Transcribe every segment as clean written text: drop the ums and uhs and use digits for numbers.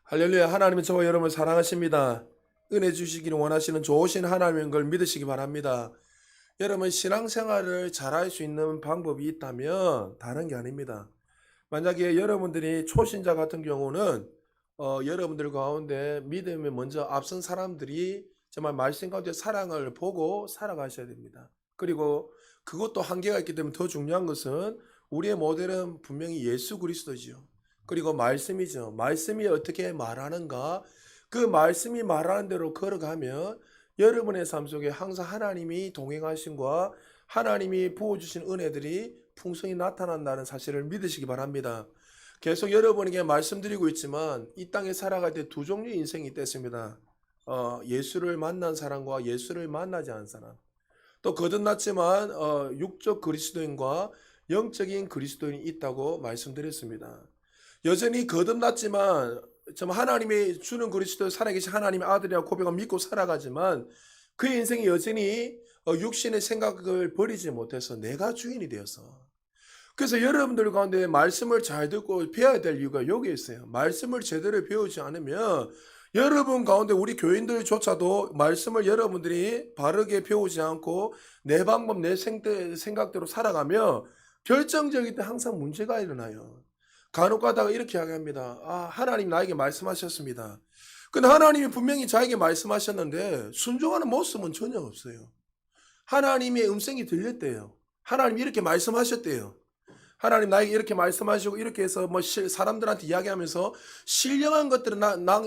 할렐루야. 하나님은 저와 여러분을 사랑하십니다. 은혜 주시기를 원하시는 좋으신 하나님인 걸 믿으시기 바랍니다. 여러분 신앙생활을 잘할 수 있는 방법이 있다면 다른 게 아닙니다. 만약에 여러분들이 초신자 같은 경우는 여러분들 가운데 믿음에 먼저 앞선 사람들이 정말 말씀 가운데 사랑을 보고 살아가셔야 됩니다. 그리고 그것도 한계가 있기 때문에 더 중요한 것은 우리의 모델은 분명히 예수 그리스도지요. 그리고 말씀이죠. 말씀이 어떻게 말하는가? 그 말씀이 말하는 대로 걸어가면 여러분의 삶 속에 항상 하나님이 동행하심과 하나님이 부어주신 은혜들이 풍성히 나타난다는 사실을 믿으시기 바랍니다. 계속 여러분에게 말씀드리고 있지만 이 땅에 살아갈 때 두 종류의 인생이 있습니다. 예수를 만난 사람과 예수를 만나지 않은 사람. 또 거듭났지만 육적 그리스도인과 영적인 그리스도인이 있다고 말씀드렸습니다. 여전히 거듭났지만 하나님이 주는 그리스도 살아계신 하나님의 아들이라고 고백하고 믿고 살아가지만 그의 인생이 여전히 육신의 생각을 버리지 못해서 내가 주인이 되어서, 그래서 여러분들 가운데 말씀을 잘 듣고 배워야 될 이유가 여기에 있어요. 말씀을 제대로 배우지 않으면 여러분 가운데 우리 교인들조차도 말씀을 여러분들이 바르게 배우지 않고 내 방법 내 생각대로 살아가며 결정적일 때 항상 문제가 일어나요. 간혹 가다가 이렇게 이야기합니다. 하나님 나에게 말씀하셨습니다. 근데 하나님이 분명히 자에게 말씀하셨는데 순종하는 모습은 전혀 없어요. 하나님의 음성이 들렸대요. 하나님 이렇게 말씀하셨대요. 하나님 나에게 이렇게 말씀하시고 이렇게 해서 사람들한테 이야기하면서 신령한 것들은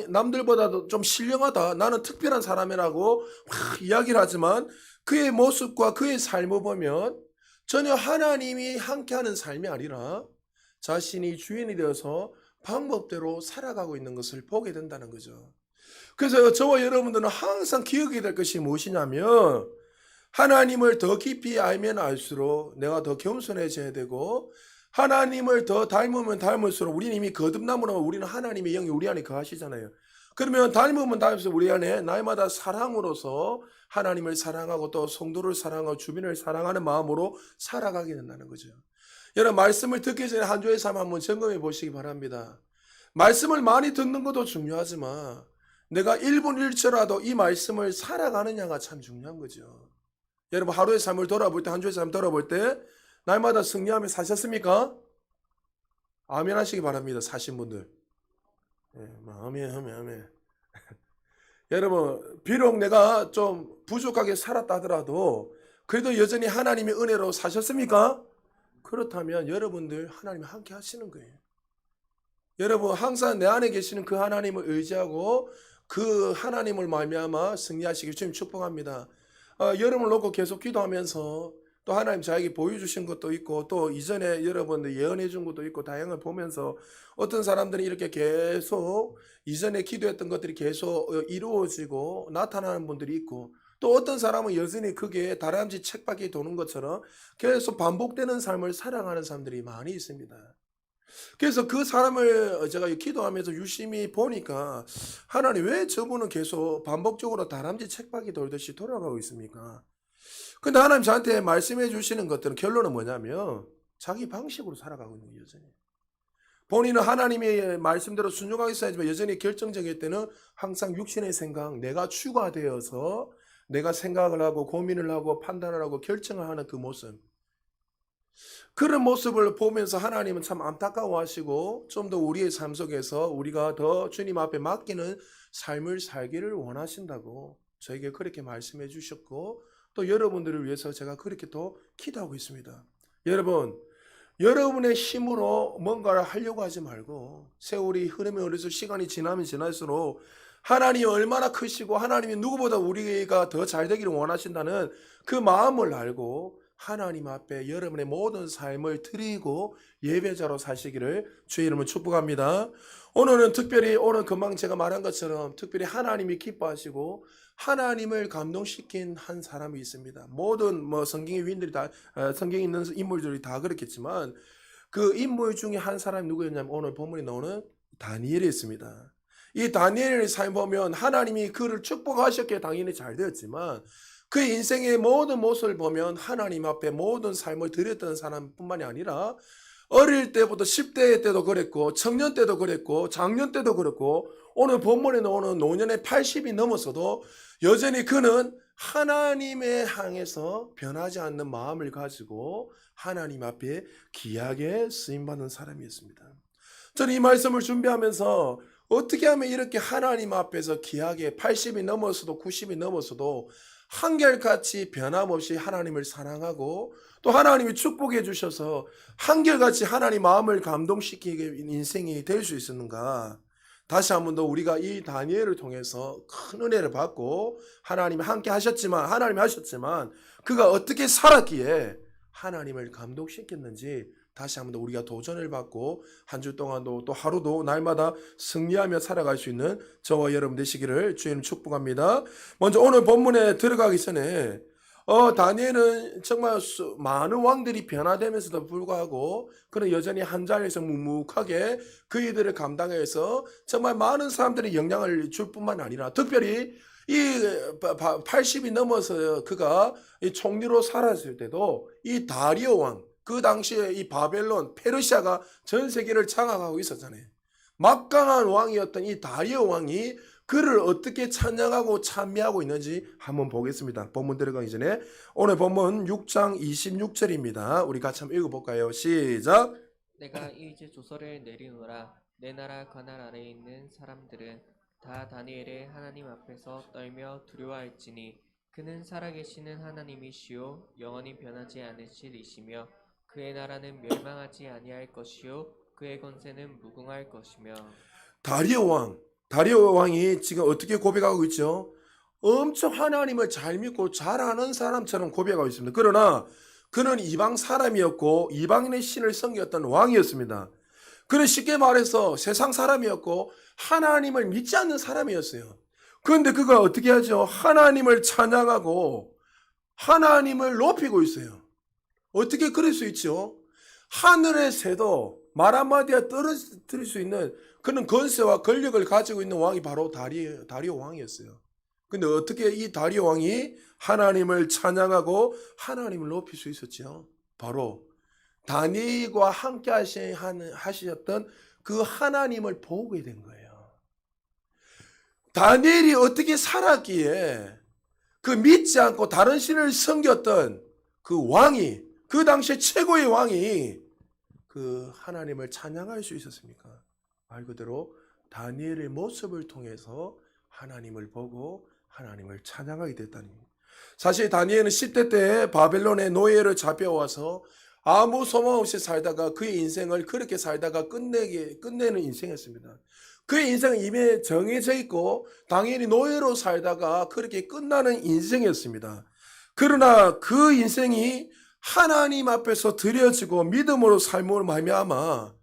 남들보다도 좀 신령하다, 나는 특별한 사람이라고 막 이야기를 하지만 그의 모습과 그의 삶을 보면 전혀 하나님이 함께하는 삶이 아니라 자신이 주인이 되어서 방법대로 살아가고 있는 것을 보게 된다는 거죠. 그래서 저와 여러분들은 항상 기억해야 될 것이 무엇이냐면 하나님을 더 깊이 알면 알수록 내가 더 겸손해져야 되고, 하나님을 더 닮으면 닮을수록 우리는 이미 거듭남으로 우리는 하나님의 영이 우리 안에 거하시잖아요. 그러면 닮으면 닮을수록 우리 안에 날마다 사랑으로서 하나님을 사랑하고 또 성도를 사랑하고 주변을 사랑하는 마음으로 살아가게 된다는 거죠. 여러분 말씀을 듣기 전에 한 주의 삶 한번 점검해 보시기 바랍니다. 말씀을 많이 듣는 것도 중요하지만 내가 1분 1초라도 이 말씀을 살아가느냐가 참 중요한 거죠. 여러분 하루의 삶을 돌아볼 때, 한 주의 삶을 돌아볼 때 날마다 승리하며 사셨습니까? 아멘 하시기 바랍니다. 사신 분들. 아멘. 여러분 비록 내가 좀 부족하게 살았다 하더라도 그래도 여전히 하나님의 은혜로 사셨습니까? 그렇다면 여러분들 하나님이 함께 하시는 거예요. 여러분 항상 내 안에 계시는 그 하나님을 의지하고 그 하나님을 말미암아 승리하시길 주님 축복합니다. 여러분을 놓고 계속 기도하면서 또 하나님 저에게 보여주신 것도 있고 또 이전에 여러분들 예언해 준 것도 있고 다양한 걸 보면서 어떤 사람들이 이렇게 계속 이전에 기도했던 것들이 계속 이루어지고 나타나는 분들이 있고, 또 어떤 사람은 여전히 그게 다람쥐 책밖에 도는 것처럼 계속 반복되는 삶을 살아가는 사람들이 많이 있습니다. 그래서 그 사람을 제가 기도하면서 유심히 보니까 하나님 왜 저분은 계속 반복적으로 다람쥐 책박이 돌듯이 돌아가고 있습니까? 근데 하나님 저한테 말씀해 주시는 것들은 결론은 뭐냐면 자기 방식으로 살아가고 있는 거예요, 여전히. 본인은 하나님의 말씀대로 순종하기 시작하지만 여전히 결정적일 때는 항상 육신의 생각, 내가 추가되어서 내가 생각을 하고 고민을 하고 판단을 하고 결정을 하는 그 모습. 그런 모습을 보면서 하나님은 참 안타까워하시고 좀 더 우리의 삶 속에서 우리가 더 주님 앞에 맡기는 삶을 살기를 원하신다고 저에게 그렇게 말씀해 주셨고, 또 여러분들을 위해서 제가 그렇게 또 기도하고 있습니다. 여러분, 여러분의 힘으로 뭔가를 하려고 하지 말고 세월이 흐르면 흐를수록 시간이 지나면 지날수록 하나님이 얼마나 크시고 하나님이 누구보다 우리가 더 잘 되기를 원하신다는 그 마음을 알고 하나님 앞에 여러분의 모든 삶을 드리고 예배자로 사시기를 주의 이름으로 축복합니다. 오늘은 특별히 오늘 금방 제가 말한 것처럼 특별히 하나님이 기뻐하시고 하나님을 감동시킨 한 사람이 있습니다. 모든 성경의 위인들이 다 성경에 있는 인물들이 다 그렇겠지만 그 인물 중에 한 사람이 누구였냐면 오늘 본문에 나오는 다니엘이 있습니다. 이 다니엘의 삶 보면 하나님이 그를 축복하셨기에 당연히 잘 되었지만 그의 인생의 모든 모습을 보면 하나님 앞에 모든 삶을 드렸던 사람뿐만이 아니라 어릴 때부터 10대 때도 그랬고 청년 때도 그랬고 장년 때도 그랬고 오늘 본문에 나오는 노년의 80이 넘었어도 여전히 그는 하나님에 향해서 변하지 않는 마음을 가지고 하나님 앞에 귀하게 쓰임받는 사람이었습니다. 저는 이 말씀을 준비하면서 어떻게 하면 이렇게 하나님 앞에서 귀하게 80이 넘어서도 90이 넘어서도 한결같이 변함없이 하나님을 사랑하고 또 하나님이 축복해 주셔서 한결같이 하나님 마음을 감동시키게 인생이 될 수 있었는가? 다시 한 번 더 우리가 이 다니엘을 통해서 큰 은혜를 받고 하나님이 함께 하셨지만 그가 어떻게 살았기에 하나님을 감동시켰는지 다시 한 번 더 우리가 도전을 받고 한 주 동안도 또 하루도 날마다 승리하며 살아갈 수 있는 저와 여러분 되시기를 주님 축복합니다. 먼저 오늘 본문에 들어가기 전에 다니엘은 정말 많은 왕들이 변화되면서도 불구하고 그는 여전히 한 자리에서 묵묵하게 그 일들을 감당해서 정말 많은 사람들이 영향을 줄 뿐만 아니라 특별히 이 80이 넘어서 그가 이 총리로 살았을 때도 이 다리오 왕, 그 당시에 이 바벨론, 페르시아가 전 세계를 장악하고 있었잖아요. 막강한 왕이었던 이 다리오 왕이 그를 어떻게 찬양하고 찬미하고 있는지 한번 보겠습니다. 본문 들어가기 전에 오늘 본문 6장 26절입니다. 우리 같이 한번 읽어볼까요? 시작. 내가 이제 조서를 내리노라. 내 나라 관할 아래에 있는 사람들은 다 다니엘의 하나님 앞에서 떨며 두려워할지니 그는 살아계시는 하나님이시요 영원히 변하지 않으실 이시며 그의 나라는 멸망하지 아니할 것이요 그의 권세는 무궁할 것이며. 다리오 왕이 지금 어떻게 고백하고 있죠? 엄청 하나님을 잘 믿고 잘 아는 사람처럼 고백하고 있습니다. 그러나 그는 이방 사람이었고 이방인의 신을 섬겼던 왕이었습니다. 그는 쉽게 말해서 세상 사람이었고 하나님을 믿지 않는 사람이었어요. 그런데 그가 어떻게 하죠? 하나님을 찬양하고 하나님을 높이고 있어요. 어떻게 그럴 수 있죠? 하늘의 새도 말 한마디에 떨어뜨릴 수 있는 그는 권세와 권력을 가지고 있는 왕이 바로 다리오 왕이었어요. 근데 어떻게 이 다리오 왕이 하나님을 찬양하고 하나님을 높일 수 있었죠? 바로 다니엘과 함께 하셨던 그 하나님을 보게 된 거예요. 다니엘이 어떻게 살았기에 그 믿지 않고 다른 신을 섬겼던 그 왕이, 그 당시에 최고의 왕이 그 하나님을 찬양할 수 있었습니까? 말 그대로 다니엘의 모습을 통해서 하나님을 보고 하나님을 찬양하게 됐다니. 사실 다니엘은 10대 때 바벨론의 노예를 잡혀와서 아무 소망 없이 살다가 그의 인생을 그렇게 살다가 끝내는 인생이었습니다. 그의 인생은 이미 정해져 있고 당연히 노예로 살다가 그렇게 끝나는 인생이었습니다. 그러나 그 인생이 하나님 앞에서 드려지고 믿음으로 삶을 말미암아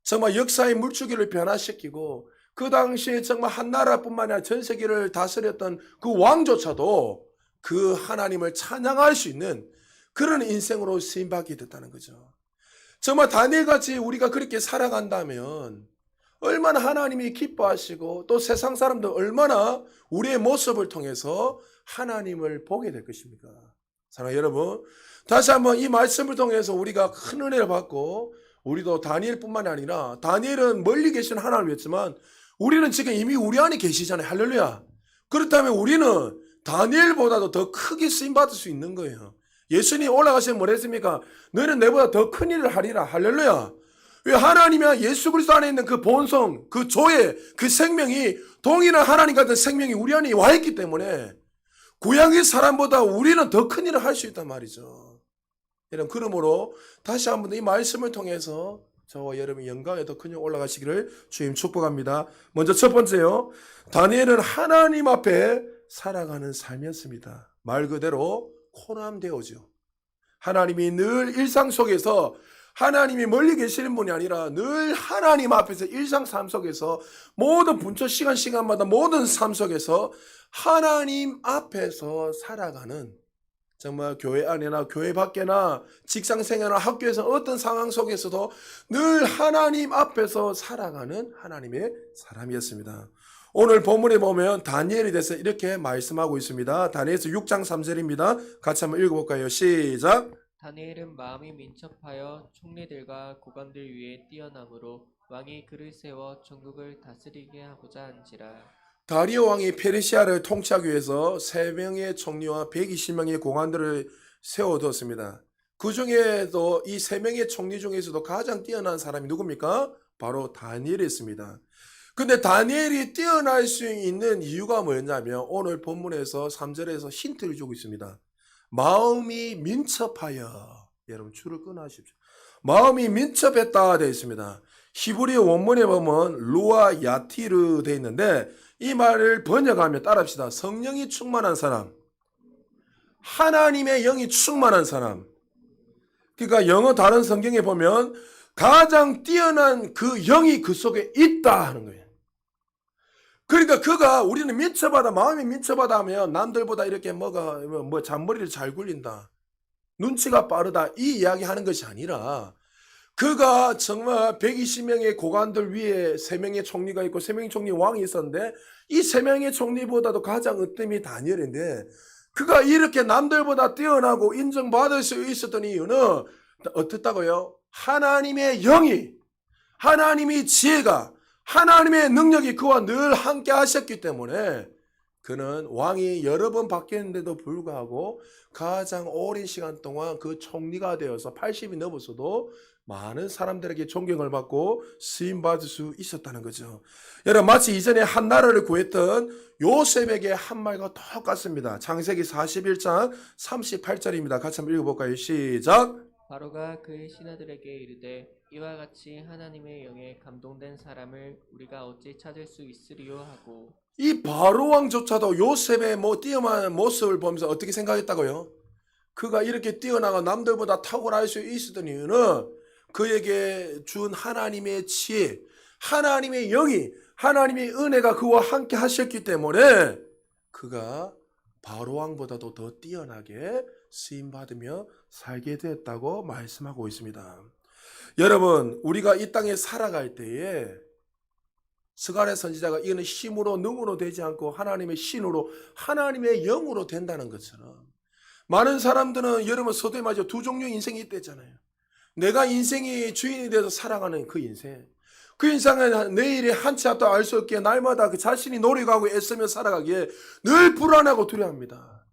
정말 역사의 물줄기를 변화시키고 그 당시에 정말 한 나라뿐만 아니라 전 세계를 다스렸던 그 왕조차도 그 하나님을 찬양할 수 있는 그런 인생으로 쓰임받게 됐다는 거죠. 정말 다니엘같이 우리가 그렇게 살아간다면 얼마나 하나님이 기뻐하시고 또 세상 사람들 얼마나 우리의 모습을 통해서 하나님을 보게 될 것입니까? 사랑하는 여러분, 다시 한번 이 말씀을 통해서 우리가 큰 은혜를 받고 우리도 다니엘뿐만 아니라 다니엘은 멀리 계신 하나님이었지만 우리는 지금 이미 우리 안에 계시잖아요. 할렐루야. 그렇다면 우리는 다니엘보다도 더 크게 쓰임받을 수 있는 거예요. 예수님 올라가시면 뭐라 했습니까? 너는 내보다 더 큰 일을 하리라. 할렐루야. 왜 하나님이 예수 그리스도 안에 있는 그 본성, 그 조회, 그 생명이 동일한 하나님 같은 생명이 우리 안에 와 있기 때문에 고향의 사람보다 우리는 더 큰 일을 할 수 있단 말이죠. 여러분, 그러므로 다시 한번 이 말씀을 통해서 저와 여러분 영광에 더 큰 올라가시기를 주님 축복합니다. 먼저 첫 번째요. 다니엘은 하나님 앞에 살아가는 삶이었습니다. 말 그대로 코남되어죠. 하나님이 늘 일상 속에서 하나님이 멀리 계시는 분이 아니라 늘 하나님 앞에서 일상 삶 속에서 모든 분초 시간마다 모든 삶 속에서 하나님 앞에서 살아가는 정말 교회 안에나 교회 밖에나 직장 생활이나 학교에서 어떤 상황 속에서도 늘 하나님 앞에서 살아가는 하나님의 사람이었습니다. 오늘 본문에 보면 다니엘에 대해서 이렇게 말씀하고 있습니다. 다니엘서 6장 3절입니다. 같이 한번 읽어볼까요? 시작. 다니엘은 마음이 민첩하여 총리들과 고관들 위에 뛰어남으로 왕이 그를 세워 전국을 다스리게 하고자 한지라. 다리오 왕이 페르시아를 통치하기 위해서 3명의 총리와 120명의 고관들을 세워두었습니다. 그 중에도 이 3명의 총리 중에서도 가장 뛰어난 사람이 누굽니까? 바로 다니엘이었습니다. 근데 다니엘이 뛰어날 수 있는 이유가 뭐였냐면 오늘 본문에서 3절에서 힌트를 주고 있습니다. 마음이 민첩하여. 여러분 줄을 끊어 하십시오. 마음이 민첩했다 되어 있습니다. 히브리 원문에 보면 루아 야티르 되어 있는데 이 말을 번역하면 따라합시다. 성령이 충만한 사람, 하나님의 영이 충만한 사람. 그러니까 영어 다른 성경에 보면 가장 뛰어난 그 영이 그 속에 있다 하는 거예요. 그러니까 그가 우리는 민첩하다, 마음이 민첩하다 하면 남들보다 이렇게 뭐 잔머리를 잘 굴린다, 눈치가 빠르다 이 이야기 하는 것이 아니라 그가 정말 120명의 고관들 위에 3명의 총리가 있고 3명의 총리 왕이 있었는데 이 3명의 총리보다도 가장 으뜸이 다니엘인데 그가 이렇게 남들보다 뛰어나고 인정받을 수 있었던 이유는 어떻다고요? 하나님의 영이, 하나님의 지혜가, 하나님의 능력이 그와 늘 함께 하셨기 때문에 그는 왕이 여러 번 바뀌었는데도 불구하고 가장 오랜 시간 동안 그 총리가 되어서 80이 넘었어도 많은 사람들에게 존경을 받고 쓰임받을 수 있었다는 거죠. 여러분 마치 이전에 한 나라를 구했던 요셉에게 한 말과 똑같습니다. 창세기 41장 38절입니다. 같이 한번 읽어볼까요? 시작. 바로가 그의 신하들에게 이르되 이와 같이 하나님의 영에 감동된 사람을 우리가 어찌 찾을 수 있으리요 하고. 이 바로 왕조차도 요셉의 뛰어난 모습을 보면서 어떻게 생각했다고요? 그가 이렇게 뛰어나가 남들보다 탁월할 수 있었던 이유는 그에게 준 하나님의 지혜, 하나님의 영이, 하나님의 은혜가 그와 함께 하셨기 때문에 그가 바로 왕보다도 더 뛰어나게 쓰임받으며 살게 되었다고 말씀하고 있습니다. 여러분, 우리가 이 땅에 살아갈 때에 스가랴 선지자가 이거는 힘으로 능으로 되지 않고 하나님의 신으로 하나님의 영으로 된다는 것처럼 많은 사람들은 여러분 서두에 맞아 두 종류의 인생이 있댔잖아요. 내가 인생이 주인이 돼서 살아가는 그 인생, 그 인생은 내일의 한치 앞도 알 수 없기에 날마다 그 자신이 노력하고 애쓰며 살아가기에 늘 불안하고 두려워합니다.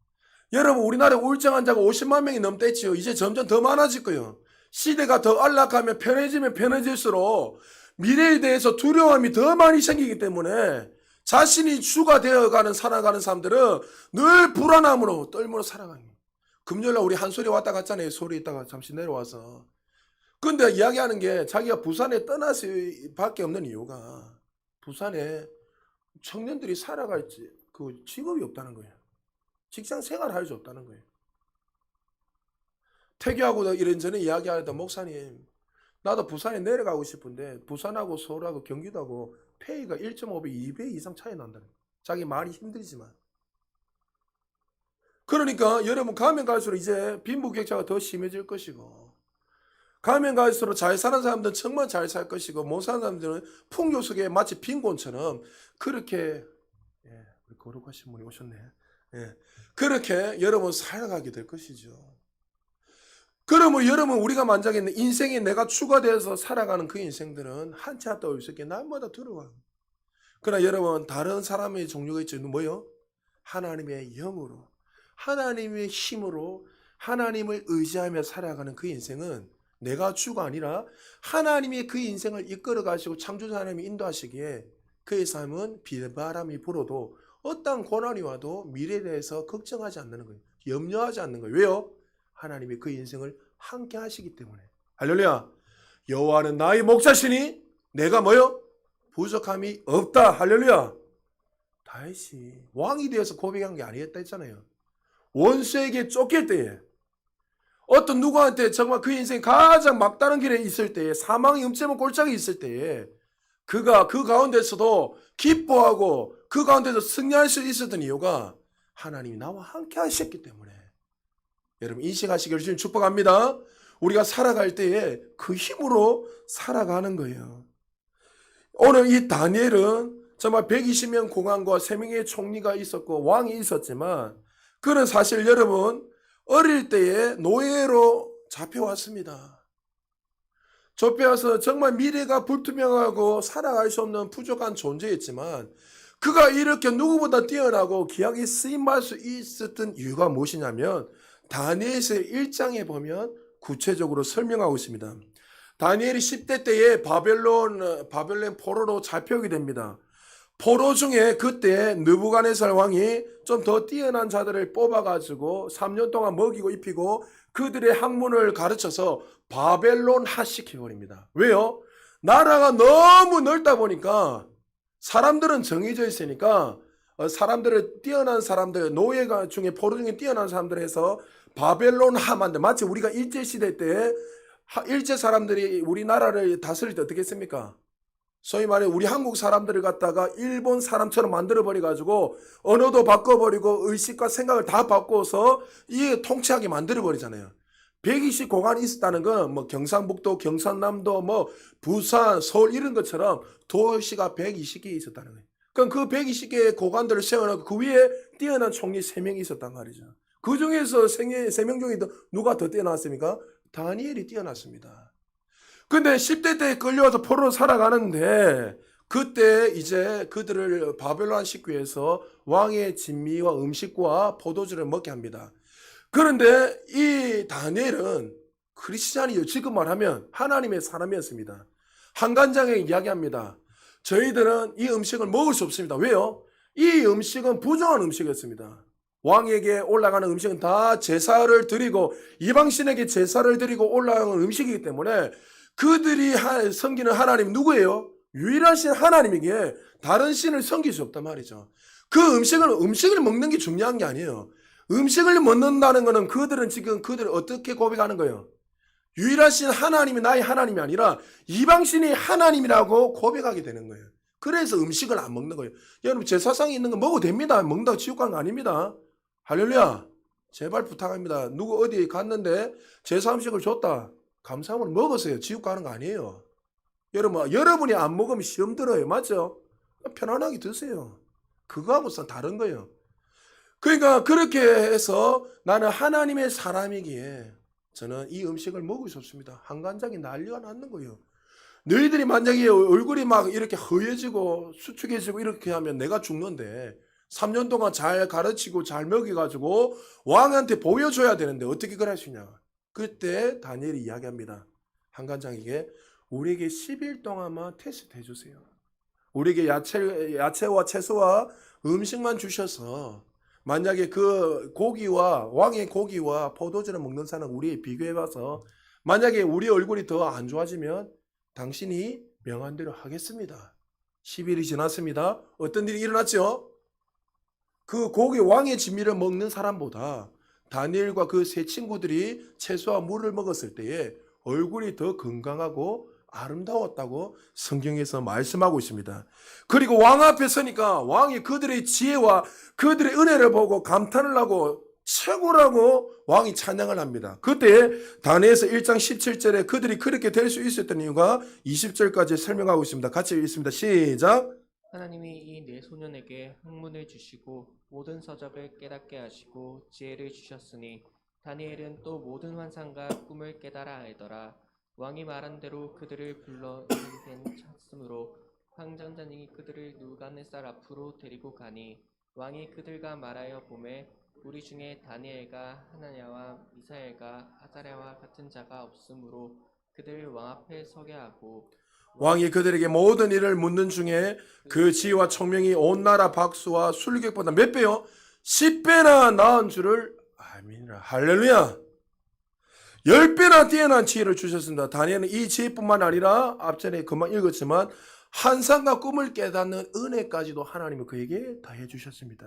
여러분 우리나라에 우울증 환자가 50만 명이 넘댔지요. 이제 점점 더 많아질 거예요. 시대가 더 안락하면 편해지면 편해질수록 미래에 대해서 두려움이 더 많이 생기기 때문에 자신이 주가 되어가는 살아가는 사람들은 늘 불안함으로 떨므로 살아가요. 금요일날 우리 한 소리 왔다 갔잖아요. 소리 있다가 잠시 내려와서. 근데 이야기하는 게 자기가 부산에 떠날 수밖에 없는 이유가 부산에 청년들이 살아갈 그 직업이 없다는 거예요. 직장 생활할 수 없다는 거예요. 퇴교하고 이런저런 이야기하던 목사님, 나도 부산에 내려가고 싶은데 부산하고 서울하고 경기도하고 페이가 1.5배, 2배 이상 차이 난다는 거예요. 자기 말이 힘들지만. 그러니까 여러분 가면 갈수록 이제 빈부격차가 더 심해질 것이고 가면 갈수록 잘 사는 사람들은 정말 잘 살 것이고 못 사는 사람들은 풍요 속에 마치 빈곤처럼 그렇게 우리 거룩하신 분이 오셨네. 그렇게 여러분 살아가게 될 것이죠. 그러면 여러분 우리가 만약에 인생에 내가 추가되어서 살아가는 그 인생들은 한치 앞도 없을 게 날마다 두려워요. 그러나 여러분 다른 사람의 종류가 있죠. 뭐요? 하나님의 영으로 하나님의 힘으로 하나님을 의지하며 살아가는 그 인생은 내가 주가 아니라 하나님이 그 인생을 이끌어 가시고 창조자 하나님이 인도하시기에 그의 삶은 비바람이 불어도 어떤 고난이 와도 미래에 대해서 걱정하지 않는 거예요. 염려하지 않는 거예요. 왜요? 하나님이 그 인생을 함께 하시기 때문에. 할렐루야. 여호와는 나의 목자시니 내가 뭐요? 부족함이 없다. 할렐루야. 다윗이 왕이 되어서 고백한 게 아니었다 했잖아요. 원수에게 쫓길 때에 어떤 누구한테 정말 그 인생 가장 막다른 길에 있을 때에 사망의 음침한 골짜기에 있을 때에 그가 그 가운데서도 기뻐하고 그 가운데서 승리할 수 있었던 이유가 하나님이 나와 함께 하셨기 때문에. 여러분 인식하시기를 주님 축복합니다. 우리가 살아갈 때에 그 힘으로 살아가는 거예요. 오늘 이 다니엘은 정말 120명 공안과 3명의 총리가 있었고 왕이 있었지만 그는 사실 여러분 어릴 때에 노예로 잡혀왔습니다. 좁혀와서 정말 미래가 불투명하고 살아갈 수 없는 부족한 존재였지만 그가 이렇게 누구보다 뛰어나고 귀하게 쓰임받을 수 있었던 이유가 무엇이냐면 다니엘서의 1장에 보면 구체적으로 설명하고 있습니다. 다니엘이 10대 때에 바벨론 포로로 잡혀오게 됩니다. 포로 중에 그때 느부갓네살 왕이 좀 더 뛰어난 자들을 뽑아가지고 3년 동안 먹이고 입히고 그들의 학문을 가르쳐서 바벨론화 시켜버립니다. 왜요? 나라가 너무 넓다 보니까 사람들은 정해져 있으니까 사람들을 뛰어난 사람들 노예가 중에 포로 중에 뛰어난 사람들 해서 바벨론화 만들 마치 우리가 일제시대 때 일제 사람들이 우리나라를 다스릴 때 어떻게 했습니까? 소위 말해 우리 한국 사람들을 갖다가 일본 사람처럼 만들어버려가지고 언어도 바꿔버리고 의식과 생각을 다 바꿔서 이 통치하게 만들어버리잖아요. 120 고관이 있었다는 건 뭐 경상북도, 경상남도, 뭐 부산, 서울 이런 것처럼 도시가 120개 있었다는 거예요. 그럼 그 120개의 고관들을 세워놓고 그 위에 뛰어난 총리 3명이 있었단 말이죠. 그 중에서 3명 중에 누가 더 뛰어났습니까? 다니엘이 뛰어났습니다. 근데 10대 때 끌려와서 포로로 살아가는데 그때 이제 그들을 바벨론 식구에서 왕의 진미와 음식과 포도주를 먹게 합니다. 그런데 이 다니엘은 크리스찬이요. 지금 말하면 하나님의 사람이었습니다. 한간장에 이야기합니다. 저희들은 이 음식을 먹을 수 없습니다. 왜요? 이 음식은 부정한 음식이었습니다. 왕에게 올라가는 음식은 다 제사를 드리고 이방신에게 제사를 드리고 올라가는 음식이기 때문에 그들이 섬기는 하나님 누구예요? 유일하신 하나님에게 다른 신을 섬길 수 없단 말이죠. 그 음식을 먹는 게 중요한 게 아니에요. 음식을 먹는다는 것은 그들을 어떻게 고백하는 거예요? 유일하신 하나님이 나의 하나님이 아니라 이방신이 하나님이라고 고백하게 되는 거예요. 그래서 음식을 안 먹는 거예요. 여러분 제사상에 있는 거 먹어도 됩니다. 먹는다고 지옥 간 거 아닙니다. 할렐루야. 제발 부탁합니다. 누구 어디 갔는데 제사 음식을 줬다. 감사함을 먹으세요. 지옥 가는 거 아니에요. 여러분이 안 먹으면 시험 들어요. 맞죠? 편안하게 드세요. 그거하고는 다른 거예요. 그러니까 그렇게 해서 나는 하나님의 사람이기에 저는 이 음식을 먹을 수 없습니다. 한간장이 난리가 났는 거예요. 너희들이 만약에 얼굴이 막 이렇게 허해지고 수축해지고 이렇게 하면 내가 죽는데 3년 동안 잘 가르치고 잘 먹여가지고 왕한테 보여줘야 되는데 어떻게 그럴 수 있냐. 그때 다니엘이 이야기합니다. 한간장에게 우리에게 10일 동안만 테스트 해주세요. 우리에게 야채와 채소와 음식만 주셔서 만약에 그 고기와 왕의 고기와 포도주를 먹는 사람 우리 비교해봐서 만약에 우리 얼굴이 더 안 좋아지면 당신이 명한 대로 하겠습니다. 10일이 지났습니다. 어떤 일이 일어났죠? 그 고기 왕의 진미를 먹는 사람보다 다니엘과 그 세 친구들이 채소와 물을 먹었을 때에 얼굴이 더 건강하고 아름다웠다고 성경에서 말씀하고 있습니다. 그리고 왕 앞에 서니까 왕이 그들의 지혜와 그들의 은혜를 보고 감탄을 하고 최고라고 왕이 찬양을 합니다. 그때 다니엘서 1장 17절에 그들이 그렇게 될 수 있었던 이유가 20절까지 설명하고 있습니다. 같이 읽습니다. 시작. 하나님이 이 네 소년에게 학문을 주시고 모든 서적을 깨닫게 하시고 지혜를 주셨으니 다니엘은 또 모든 환상과 꿈을 깨달아 알더라. 왕이 말한 대로 그들을 불러 이르게 찼으므로 황장자니 그들을 느부갓네살 앞으로 데리고 가니 왕이 그들과 말하여 보매 우리 중에 다니엘과 하나냐와 미사엘과 아자랴와 같은 자가 없으므로 그들 왕 앞에 서게 하고 왕이 그들에게 모든 일을 묻는 중에 그 지혜와 총명이 온 나라 박수와 술객보다 몇 배요? 10배나 나은 줄을 아멘이라. 할렐루야. 10배나 뛰어난 지혜를 주셨습니다. 다니엘은 이 지혜뿐만 아니라 앞전에 그만 읽었지만 환상과 꿈을 깨닫는 은혜까지도 하나님은 그에게 다해 주셨습니다.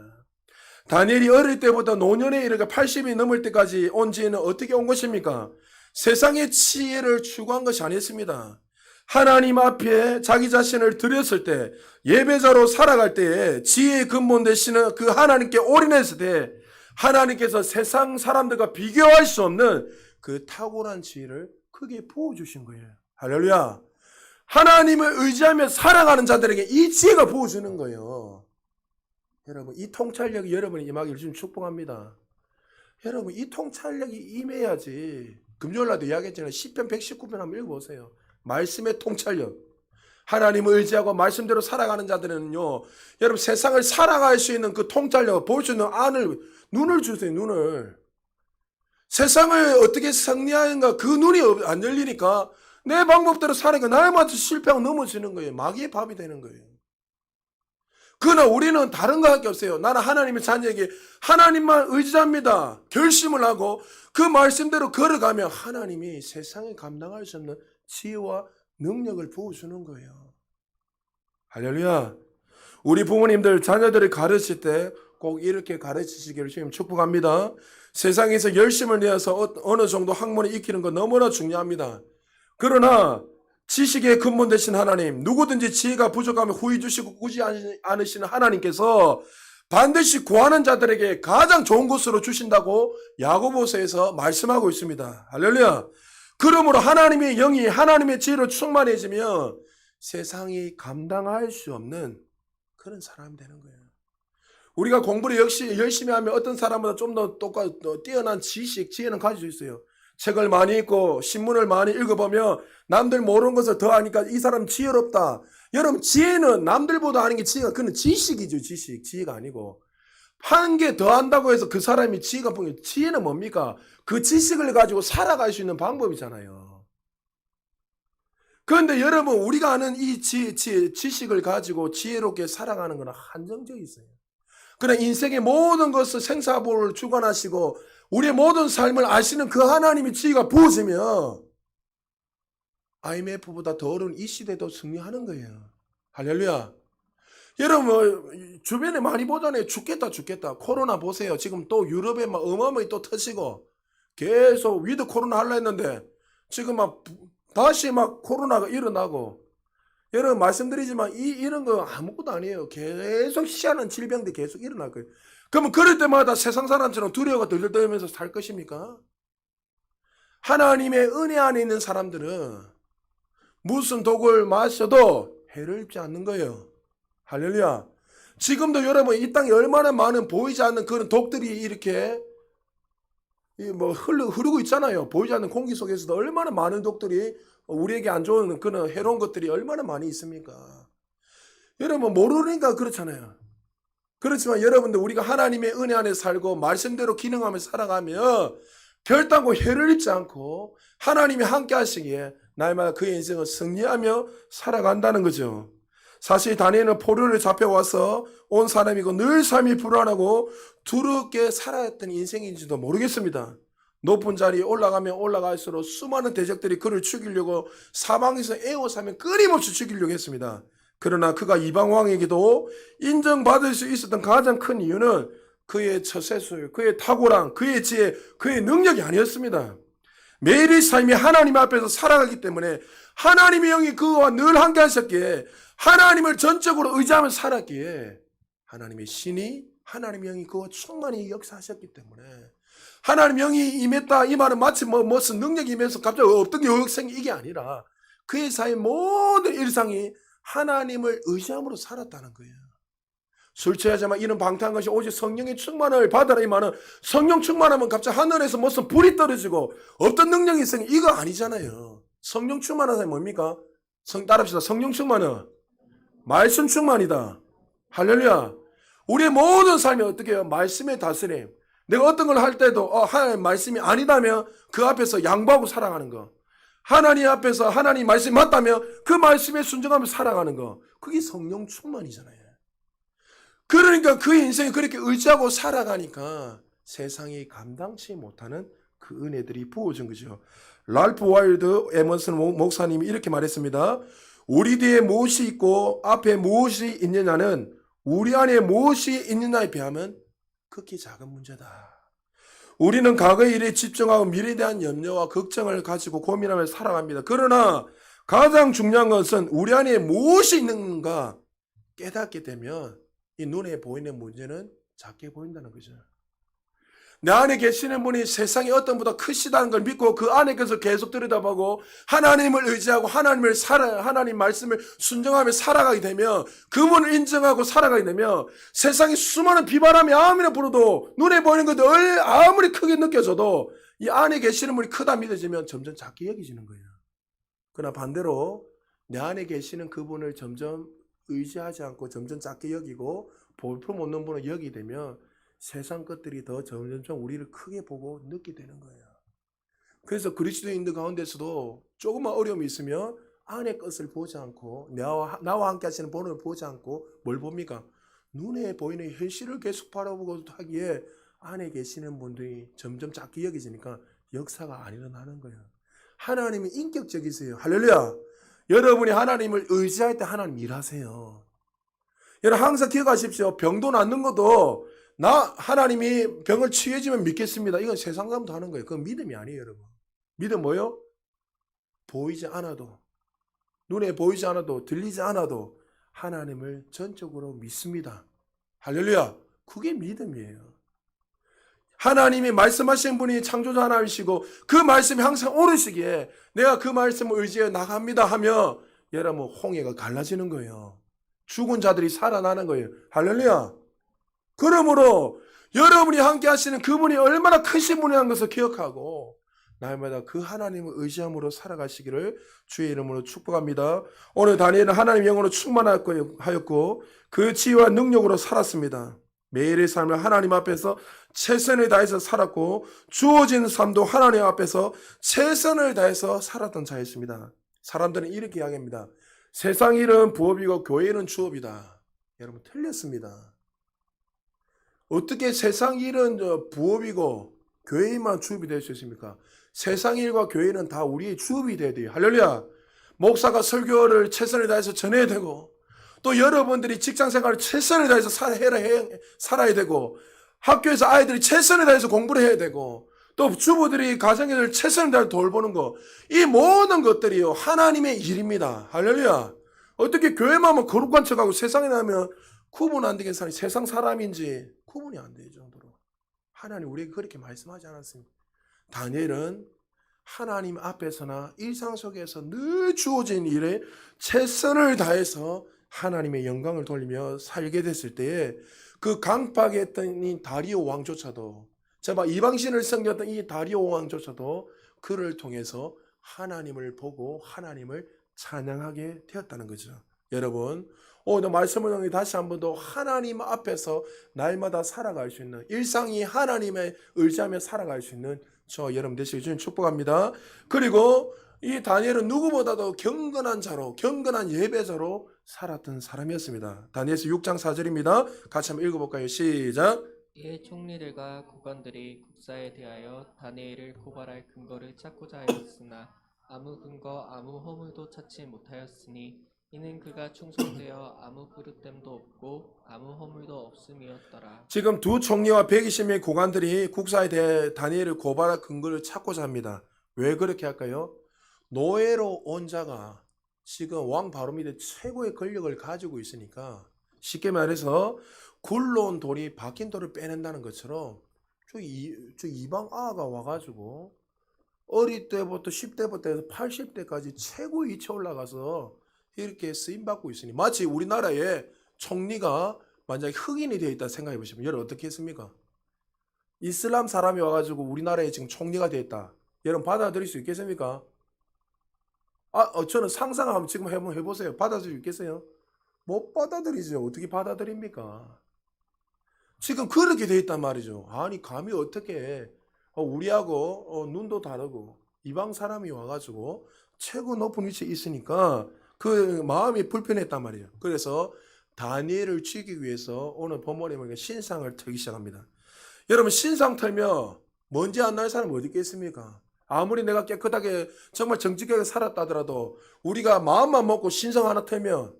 다니엘이 어릴 때부터 노년에 이르게 80이 넘을 때까지 온 지혜는 어떻게 온 것입니까? 세상의 지혜를 추구한 것이 아니었습니다. 하나님 앞에 자기 자신을 드렸을 때 예배자로 살아갈 때에 지혜의 근본 되시는 그 하나님께 올인했을 때 하나님께서 세상 사람들과 비교할 수 없는 그 탁월한 지혜를 크게 부어주신 거예요. 할렐루야. 하나님을 의지하며 살아가는 자들에게 이 지혜가 부어주는 거예요. 여러분 이 통찰력이 여러분이 임하기를 지금 축복합니다. 여러분 이 통찰력이 임해야지 금요일날도 이야기했잖아요. 시편 119편 한번 읽어보세요. 말씀의 통찰력. 하나님을 의지하고 말씀대로 살아가는 자들은요, 여러분 세상을 살아갈 수 있는 그 통찰력, 볼 수 있는 눈을 주세요. 눈을. 세상을 어떻게 승리하는가 그 눈이 안 열리니까 내 방법대로 사니까 날마다 실패하고 넘어지는 거예요. 마귀의 밥이 되는 거예요. 그러나 우리는 다른 거 할 게 없어요. 나는 하나님의 자녀에게 하나님만 의지합니다. 결심을 하고 그 말씀대로 걸어가면 하나님이 세상에 감당할 수 없는 지혜와 능력을 부어주는 거예요. 할렐루야. 우리 부모님들 자녀들을 가르칠 때 꼭 이렇게 가르치시기를 주님 축복합니다. 세상에서 열심을 내어서 어느 정도 학문을 익히는 건 너무나 중요합니다. 그러나 지식의 근본 되신 하나님, 누구든지 지혜가 부족하면 후히 주시고 꾸지 않으시는 하나님께서 반드시 구하는 자들에게 가장 좋은 것으로 주신다고 야고보서에서 말씀하고 있습니다. 할렐루야. 그러므로 하나님의 영이 하나님의 지혜로 충만해지면 세상이 감당할 수 없는 그런 사람이 되는 거예요. 우리가 공부를 역시 열심히 하면 어떤 사람보다 좀 더 뛰어난 지식, 지혜는 가질 수 있어요. 책을 많이 읽고 신문을 많이 읽어보면 남들 모르는 것을 더 아니까 이 사람 지혜롭다. 여러분 지혜는 남들보다 아는 게 지혜가 그는 지식이죠. 지혜가 아니고. 한 개 더 한다고 해서 그 사람이 지혜가 보면 지혜는 뭡니까? 그 지식을 가지고 살아갈 수 있는 방법이잖아요. 그런데 여러분 우리가 아는 이 지식을 가지고 지혜롭게 살아가는 건 한정적이 있어요. 그러나 인생의 모든 것을 생사보를 주관하시고 우리의 모든 삶을 아시는 그 하나님의 지혜가 부어지면 IMF보다 더 어려운 이 시대도 승리하는 거예요. 할렐루야. 여러분 주변에 많이 보잖아요. 죽겠다. 코로나 보세요. 지금 또 유럽에 막 어마어마하게 또 터지고 계속 위드 코로나 하려 했는데 지금 막 다시 막 코로나가 일어나고 여러분 말씀드리지만 이런 거 아무것도 아니에요. 계속 희한한 질병들이 계속 일어날 거예요. 그러면 그럴 때마다 세상 사람처럼 두려워가 들들떠면서 살 것입니까? 하나님의 은혜 안에 있는 사람들은 무슨 독을 마셔도 해를 입지 않는 거예요. 할렐루야. 지금도 여러분 이 땅에 얼마나 많은 보이지 않는 그런 독들이 이렇게 흐르고 있잖아요. 보이지 않는 공기 속에서도 얼마나 많은 독들이 우리에게 안 좋은 그런 해로운 것들이 얼마나 많이 있습니까? 여러분 모르니까 그렇잖아요. 그렇지만 여러분들 우리가 하나님의 은혜 안에 살고 말씀대로 기능하며 살아가면 결단코 해를 입지 않고 하나님이 함께 하시기에 날마다 그의 인생을 승리하며 살아간다는 거죠. 사실 다니엘은 포로를 잡혀와서 온 사람이고 늘 삶이 불안하고 두렵게 살아왔던 인생인지도 모르겠습니다. 높은 자리에 올라가면 올라갈수록 수많은 대적들이 그를 죽이려고 사방에서 에워싸면 끊임없이 죽이려고 했습니다. 그러나 그가 이방 왕에게도 인정받을 수 있었던 가장 큰 이유는 그의 처세술, 그의 탁월함, 그의 지혜, 그의 능력이 아니었습니다. 매일의 삶이 하나님 앞에서 살아가기 때문에 하나님의 영이 그와 늘 함께 하셨기에 하나님을 전적으로 의지하며 살았기에 하나님의 신이 하나님의 영이 그와 충만히 역사하셨기 때문에 하나님 영이 임했다 이 말은 마치 무슨 능력이 임해서 갑자기 어떤 게 생기 이게 아니라 그의 삶의 모든 일상이 하나님을 의지함으로 살았다는 거예요. 술 취하자마자 이런 방탕한 것이 오직 성령의 충만을 받아라 이 말은 성령 충만하면 갑자기 하늘에서 무슨 불이 떨어지고 어떤 능력이 있으니 이거 아니잖아요. 성령 충만한 사람이 뭡니까? 따라합시다. 성령 충만은 말씀 충만이다. 할렐루야. 우리의 모든 삶이 어떻게 해요? 말씀의 다스림. 내가 어떤 걸 할 때도 하나님 말씀이 아니다면 그 앞에서 양보하고 살아가는 거. 하나님 앞에서 하나님 말씀이 맞다면 그 말씀에 순종하며 살아가는 거. 그게 성령 충만이잖아요. 그러니까 그 인생이 그렇게 의지하고 살아가니까 세상이 감당치 못하는 그 은혜들이 부어진 거죠. 랄프 와일드 에머슨 목사님이 이렇게 말했습니다. 우리 뒤에 무엇이 있고 앞에 무엇이 있느냐는 우리 안에 무엇이 있느냐에 비하면 극히 작은 문제다. 우리는 과거의 일에 집중하고 미래에 대한 염려와 걱정을 가지고 고민하며 살아갑니다. 그러나 가장 중요한 것은 우리 안에 무엇이 있는가 깨닫게 되면 이 눈에 보이는 문제는 작게 보인다는 거죠. 내 안에 계시는 분이 세상에 어떤 분보다 크시다는 걸 믿고 그 안에 것을 계속 들여다보고 하나님을 의지하고 하나님 말씀을 순종하며 살아가게 되면 그분을 인정하고 살아가게 되면 세상에 수많은 비바람이 아무리 불어도 눈에 보이는 것들 아무리 크게 느껴져도 이 안에 계시는 분이 크다 믿어지면 점점 작게 여기지는 거예요. 그러나 반대로 내 안에 계시는 그분을 점점 의지하지 않고 점점 작게 여기고 볼품 없는 분을 여기게 되면 세상 것들이 더 점점 우리를 크게 보고 늦게 되는 거예요. 그래서 그리스도인들 가운데서도 조금만 어려움이 있으면 안의 것을 보지 않고 나와 함께 하시는 본을 보지 않고 뭘 봅니까? 눈에 보이는 현실을 계속 바라보고 하기에 안에 계시는 분들이 점점 작게 여기지니까 역사가 안 일어나는 거예요. 하나님이 인격적이세요. 할렐루야. 여러분이 하나님을 의지할 때 하나님 일하세요. 여러분 항상 기억하십시오. 병도 낫는 것도 하나님이 병을 치유해주면 믿겠습니다. 이건 세상 사람도 하는 거예요. 그건 믿음이 아니에요, 여러분. 믿음 뭐요? 보이지 않아도, 눈에 보이지 않아도, 들리지 않아도 하나님을 전적으로 믿습니다. 할렐루야. 그게 믿음이에요. 하나님이 말씀하신 분이 창조자 하나님이시고 그 말씀이 항상 옳으시기에 내가 그 말씀을 의지해 나갑니다 하며 여러분 홍해가 갈라지는 거예요. 죽은 자들이 살아나는 거예요. 할렐루야. 그러므로 여러분이 함께 하시는 그분이 얼마나 크신 분이라는 것을 기억하고 날마다 그 하나님을 의지함으로 살아가시기를 주의 이름으로 축복합니다. 오늘 다니엘은 하나님 영으로 충만하였고 그 지혜와 능력으로 살았습니다. 매일의 삶을 하나님 앞에서 최선을 다해서 살았고 주어진 삶도 하나님 앞에서 최선을 다해서 살았던 자였습니다. 사람들은 이렇게 이야기합니다. 세상 일은 부업이고 교회 일은 주업이다. 여러분 틀렸습니다. 어떻게 세상 일은 부업이고 교회 일만 주업이 될 수 있습니까? 세상 일과 교회 일은 다 우리의 주업이 돼야 돼요. 할렐루야. 목사가 설교를 최선을 다해서 전해야 되고 또 여러분들이 직장생활을 최선을 다해서 살아야 되고 학교에서 아이들이 최선을 다해서 공부를 해야 되고 또 주부들이 가정에서 최선을 다해서 돌보는 거 이 모든 것들이요 하나님의 일입니다. 할렐루야. 어떻게 교회만 하면 거룩한 척하고 세상에 나면 구분 안 되게 사는 세상 사람인지 구분이 안 될 정도로 하나님 우리에게 그렇게 말씀하지 않았습니까? 다니엘은 하나님 앞에서나 일상 속에서 늘 주어진 일에 최선을 다해서 하나님의 영광을 돌리며 살게 됐을 때에 그 강팍에 했던 이 다리오 왕조차도 제발 이방신을 섬겼던 이 다리오 왕조차도 그를 통해서 하나님을 보고 하나님을 찬양하게 되었다는 거죠. 여러분 오늘 말씀을 통해 다시 한 번 더 하나님 앞에서 날마다 살아갈 수 있는 일상이 하나님의 의지하며 살아갈 수 있는 저 여러분 되시길 주님 축복합니다. 그리고 이 다니엘은 누구보다도 경건한 자로 경건한 예배자로 살았던 사람이었습니다. 다니엘서 6장 4절입니다. 같이 한번 읽어볼까요? 시작. 이에 총리들과 국관들이 국사에 대하여 다니엘을 고발할 근거를 찾고자 하였으나 아무 근거 아무 허물도 찾지 못하였으니 이는 그가 충성되어 아무 그릇됨도 없고 아무 허물도 없음이었더라. 지금 두 총리와 120명의 고관들이 국사에 대해 다니엘을 고발할 근거를 찾고자 합니다. 왜 그렇게 할까요? 노예로 온 자가 지금 왕 바로 밑에 최고의 권력을 가지고 있으니까 쉽게 말해서 굴러온 돌이 박힌 돌을 빼낸다는 것처럼 저 이방 아가 와가지고 어릴 때부터 10대부터 해서 80대까지 최고의 위치에 올라가서 이렇게 쓰임받고 있으니 마치 우리나라에 총리가 만약에 흑인이 되어 있다 생각해 보시면 여러분 어떻게 했습니까? 이슬람 사람이 와가지고 우리나라에 지금 총리가 되어 있다. 여러분 받아들일 수 있겠습니까? 저는 상상하면 지금 한번 해보세요. 받아들일 수 있겠어요? 못 받아들이죠. 어떻게 받아들입니까? 지금 그렇게 돼 있단 말이죠. 아니 감히 어떻게 우리하고 눈도 다르고 이방 사람이 와가지고 최고 높은 위치에 있으니까 그 마음이 불편했단 말이에요. 그래서 다니엘을 죽이기 위해서 오늘 본문에 보니까 신상을 털기 시작합니다. 여러분 신상 털면 먼지 안 날 사람이 어디 있겠습니까? 아무리 내가 깨끗하게 정말 정직하게 살았다 하더라도 우리가 마음만 먹고 신상 하나 털면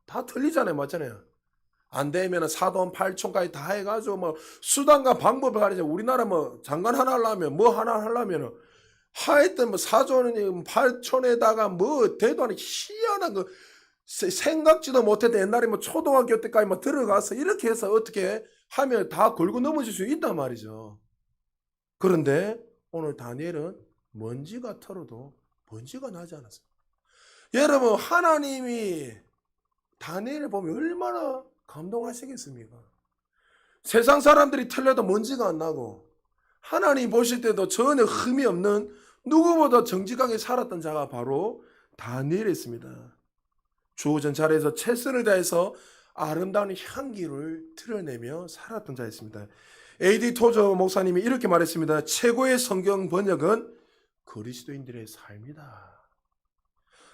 다 틀리잖아요. 맞잖아요. 안 되면 사돈 8촌까지 다 해가지고 뭐 수단과 방법을 가리자. 우리나라 뭐 장관 하나 하려면 뭐 하나 하려면 하여튼 뭐 사존이 8촌에다가 뭐 대도 아니 희한한 거 생각지도 못했던 옛날에 뭐 초등학교 때까지 뭐 들어가서 이렇게 해서 어떻게 하면 다 걸고 넘어질 수 있단 말이죠. 그런데 오늘 다니엘은 먼지가 털어도 먼지가 나지 않았어요. 여러분 하나님이 다니엘을 보면 얼마나 감동하시겠습니까? 세상 사람들이 틀려도 먼지가 안 나고 하나님 보실 때도 전혀 흠이 없는 누구보다 정직하게 살았던 자가 바로 다니엘이었습니다. 주어진 자리에서 최선을 다해서 아름다운 향기를 드러내며 살았던 자였습니다. A.D. 토저 목사님이 이렇게 말했습니다. 최고의 성경 번역은 그리스도인들의 삶이다.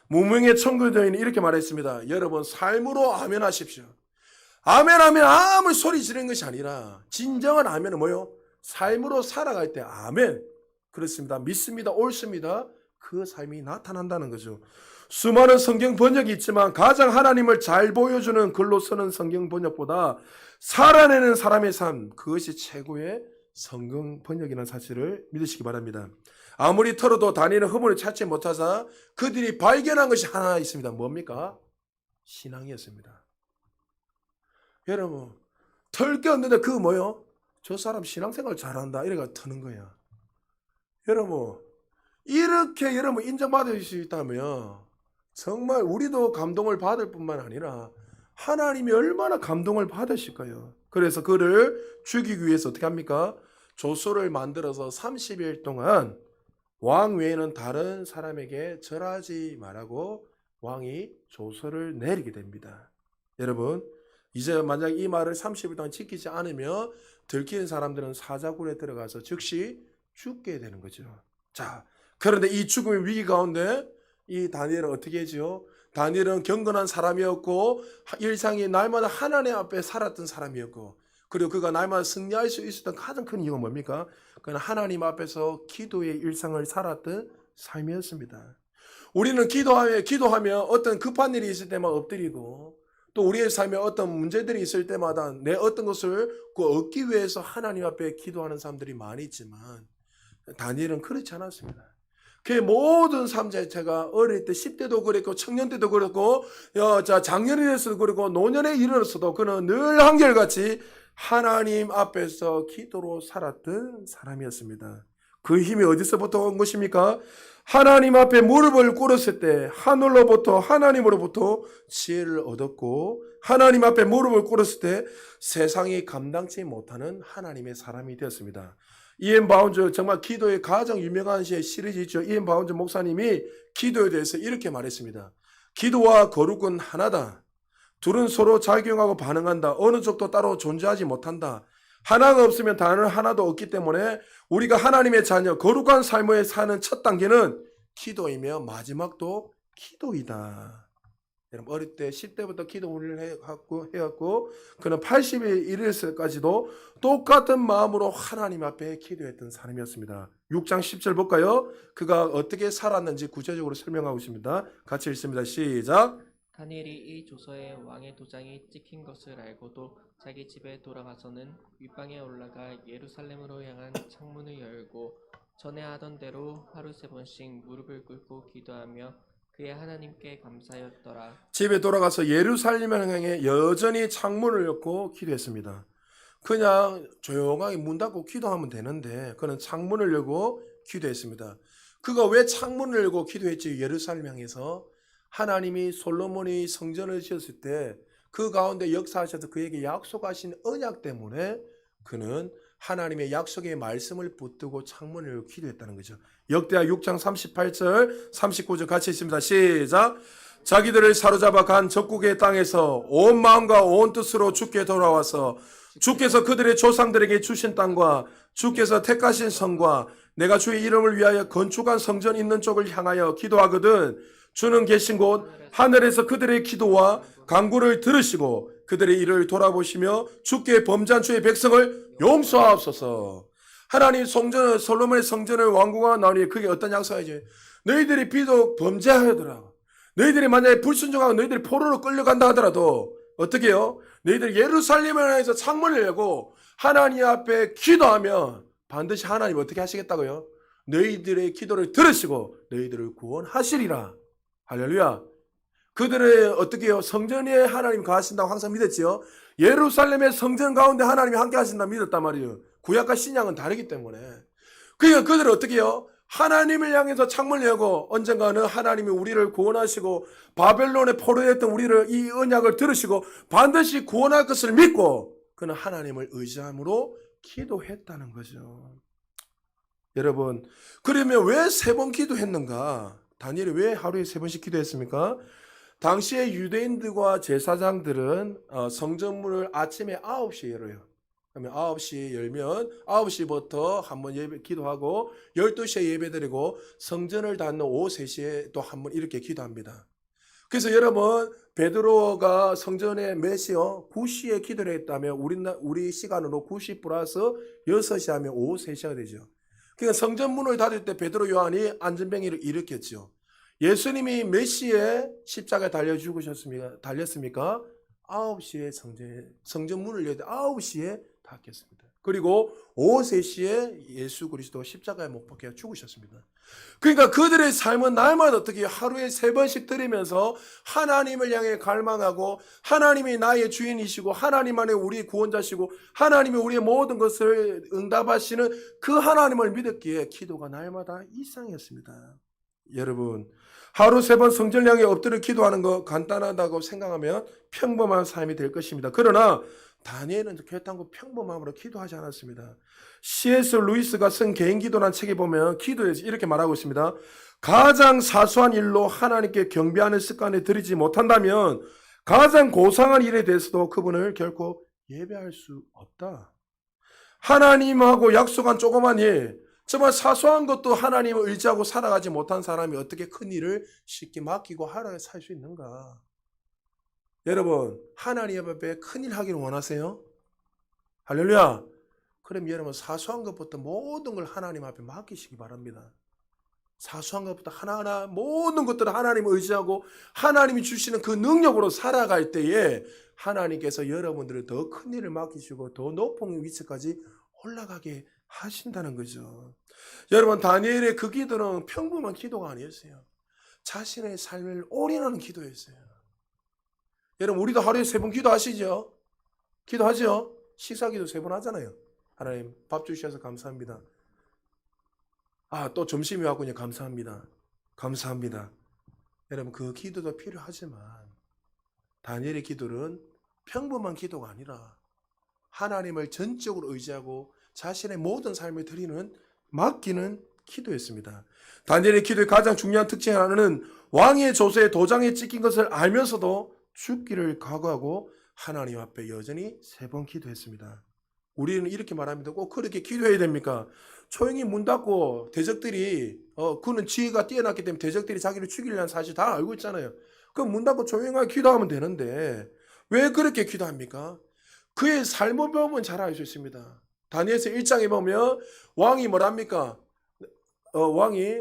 무명의 청교도인이 이렇게 말했습니다. 여러분 삶으로 아멘 하십시오. 아멘 하면 아무 소리 지르는 것이 아니라 진정한 아멘은 뭐요? 삶으로 살아갈 때 아멘. 그렇습니다. 믿습니다. 옳습니다. 그 삶이 나타난다는 거죠. 수많은 성경 번역이 있지만 가장 하나님을 잘 보여주는 글로 쓰는 성경 번역보다 살아내는 사람의 삶, 그것이 최고의 성경 번역이라는 사실을 믿으시기 바랍니다. 아무리 털어도 다니엘은 허물을 찾지 못하자 그들이 발견한 것이 하나 있습니다. 뭡니까? 신앙이었습니다. 여러분, 털 게 없는데 그거 뭐요? 저 사람 신앙생활 잘한다 이래가 트는 거야. 여러분, 이렇게 여러분 인정받을 수 있다면 정말 우리도 감동을 받을 뿐만 아니라 하나님이 얼마나 감동을 받으실까요? 그래서 그를 죽이기 위해서 어떻게 합니까? 조소를 만들어서 30일 동안 왕 외에는 다른 사람에게 절하지 말라고 왕이 조서를 내리게 됩니다. 여러분, 이제 만약 이 말을 30일 동안 지키지 않으면 들키는 사람들은 사자굴에 들어가서 즉시 죽게 되는 거죠. 자, 그런데 이 죽음의 위기 가운데 이 다니엘은 어떻게 했죠? 다니엘은 경건한 사람이었고 일상이 날마다 하나님 앞에 살았던 사람이었고 그리고 그가 날마다 승리할 수 있었던 가장 큰 이유가 뭡니까? 그는 하나님 앞에서 기도의 일상을 살았던 삶이었습니다. 우리는 기도하며 어떤 급한 일이 있을 때만 엎드리고 또 우리의 삶에 어떤 문제들이 있을 때마다 내 어떤 것을 얻기 위해서 하나님 앞에 기도하는 사람들이 많이 있지만 다니엘은 그렇지 않았습니다. 그의 모든 삶 자체가 어릴 때 10대도 그랬고 청년 때도 그랬고 장년이 돼서도 그랬고 노년에 이르러서도 그는 늘 한결같이 하나님 앞에서 기도로 살았던 사람이었습니다. 그 힘이 어디서부터 온 것입니까? 하나님 앞에 무릎을 꿇었을 때 하늘로부터 하나님으로부터 지혜를 얻었고 하나님 앞에 무릎을 꿇었을 때 세상이 감당치 못하는 하나님의 사람이 되었습니다. 이엔 바운즈 정말 기도의 가장 유명한 시리즈 있죠. 이엔 바운즈 목사님이 기도에 대해서 이렇게 말했습니다. 기도와 거룩은 하나다. 둘은 서로 작용하고 반응한다. 어느 쪽도 따로 존재하지 못한다. 하나가 없으면 다른 하나도 없기 때문에 우리가 하나님의 자녀 거룩한 삶을 사는 첫 단계는 기도이며 마지막도 기도이다. 여러분 어릴 때 10대부터 기도를 해갖고 그는 80에 이르기까지도 똑같은 마음으로 하나님 앞에 기도했던 사람이었습니다. 6장 10절 볼까요? 그가 어떻게 살았는지 구체적으로 설명하고 있습니다. 같이 읽습니다. 시작. 다니엘이 이 조서에 왕의 도장이 찍힌 것을 알고도 자기 집에 돌아가서는 윗방에 올라가 예루살렘으로 향한 창문을 열고 전에 하던 대로 하루 3번씩 무릎을 꿇고 기도하며 그의 하나님께 감사하였더라. 집에 돌아가서 예루살렘을 향해 여전히 창문을 열고 기도했습니다. 그냥 조용하게 문 닫고 기도하면 되는데 그는 창문을 열고 기도했습니다. 그가 왜 창문을 열고 기도했지? 예루살렘 향해서 하나님이 솔로몬이 성전을 지었을 때 그 가운데 역사하셔서 그에게 약속하신 언약 때문에 그는 하나님의 약속의 말씀을 붙들고 창문을 열고 기도했다는 거죠. 역대하 6장 38절 39절 같이 있습니다. 시작. 자기들을 사로잡아 간 적국의 땅에서 온 마음과 온 뜻으로 주께 돌아와서 주께서 그들의 조상들에게 주신 땅과 주께서 택하신 성과 내가 주의 이름을 위하여 건축한 성전 있는 쪽을 향하여 기도하거든 주는 계신 곳 하늘에서 그들의 기도와 간구를 들으시고 그들의 일을 돌아보시며 주께 범죄한 주의 백성을 용서하옵소서. 하나님 성전을 솔로몬의 성전을 완공하고 나오니 그게 어떤 약속이지? 너희들이 비록 범죄하더라 너희들이 만약에 불순종하고 너희들이 포로로 끌려간다 하더라도 어떻게 해요? 너희들이 예루살렘을 향해서 창문을 열고 하나님 앞에 기도하면 반드시 하나님 어떻게 하시겠다고요? 너희들의 기도를 들으시고 너희들을 구원하시리라. 할렐루야. 그들의 어떻게 해요? 성전에 하나님 거하신다고 항상 믿었지요. 예루살렘의 성전 가운데 하나님이 함께 하신다고 믿었단 말이에요. 구약과 신약은 다르기 때문에. 그러니까 그들은 어떻게 해요? 하나님을 향해서 창문을 열고 언젠가는 하나님이 우리를 구원하시고 바벨론에 포로됐던 우리를 이 언약을 들으시고 반드시 구원할 것을 믿고 그는 하나님을 의지함으로 기도했다는 거죠. 여러분, 그러면 왜 3번 기도했는가? 다니엘이 왜 하루에 3번씩 기도했습니까? 당시에 유대인들과 제사장들은 성전문을 아침에 9시에 열어요. 그러면 9시에 열면 9시부터 한번 예배 기도하고 12시에 예배드리고 성전을 닫는 오후 3시에 또 한번 이렇게 기도합니다. 그래서 여러분, 베드로가 성전에 몇 시요? 9시에 기도를 했다면 우리 시간으로 9시 플러스 6시 하면 오후 3시가 되죠. 그러니까 성전 문을 닫을 때 베드로 요한이 안전병이를 일으켰죠. 예수님이 몇 시에 십자가에 달려 죽으셨습니까? 달렸습니까? 9시에 성전 문을 열때 9시에 닫겠습니다. 그리고 오후 3시에 예수 그리스도가 십자가에 못 박혀 죽으셨습니다. 그러니까 그들의 삶은 날마다 어떻게 하루에 3번씩 드리면서 하나님을 향해 갈망하고 하나님이 나의 주인이시고 하나님 안에 우리의 구원자시고 하나님이 우리의 모든 것을 응답하시는 그 하나님을 믿었기에 기도가 날마다 일상이었습니다. 여러분, 하루 3번 성전을 향해 엎드려 기도하는 거 간단하다고 생각하면 평범한 삶이 될 것입니다. 그러나 다니엘은 결단코 평범함으로 기도하지 않았습니다. C.S. 루이스가 쓴 개인기도라는 책에 보면 기도에서 이렇게 말하고 있습니다. 가장 사소한 일로 하나님께 경배하는 습관을 들이지 못한다면 가장 고상한 일에 대해서도 그분을 결코 예배할 수 없다. 하나님하고 약속한 조그만 일, 정말 사소한 것도 하나님을 의지하고 살아가지 못한 사람이 어떻게 큰 일을 쉽게 맡기고 하루에 살 수 있는가? 여러분, 하나님 앞에 큰일 하기를 원하세요? 할렐루야! 그럼 여러분, 사소한 것부터 모든 걸 하나님 앞에 맡기시기 바랍니다. 사소한 것부터 하나하나 모든 것들을 하나님을 의지하고 하나님이 주시는 그 능력으로 살아갈 때에 하나님께서 여러분들을 더 큰 일을 맡기시고 더 높은 위치까지 올라가게 하신다는 거죠. 여러분, 다니엘의 그 기도는 평범한 기도가 아니었어요. 자신의 삶을 올인하는 기도였어요. 여러분, 우리도 하루에 3번 기도하시죠? 기도하죠? 식사기도 3번 하잖아요. 하나님 밥 주셔서 감사합니다. 또 점심이 왔군요. 감사합니다. 감사합니다. 여러분, 그 기도도 필요하지만 다니엘의 기도는 평범한 기도가 아니라 하나님을 전적으로 의지하고 자신의 모든 삶을 맡기는 기도였습니다. 다니엘의 기도의 가장 중요한 특징 하나는 왕의 조서에 도장에 찍힌 것을 알면서도 죽기를 각오하고 하나님 앞에 여전히 3번 기도했습니다. 우리는 이렇게 말합니다. 꼭 그렇게 기도해야 됩니까? 조용히 문 닫고 대적들이 그는 지혜가 뛰어났기 때문에 대적들이 자기를 죽이려는 사실 다 알고 있잖아요. 그럼 문 닫고 조용하게 기도하면 되는데 왜 그렇게 기도합니까? 그의 삶을 보면 잘 알 수 있습니다. 다니엘서 1장에 보면 왕이 뭐랍니까? 왕이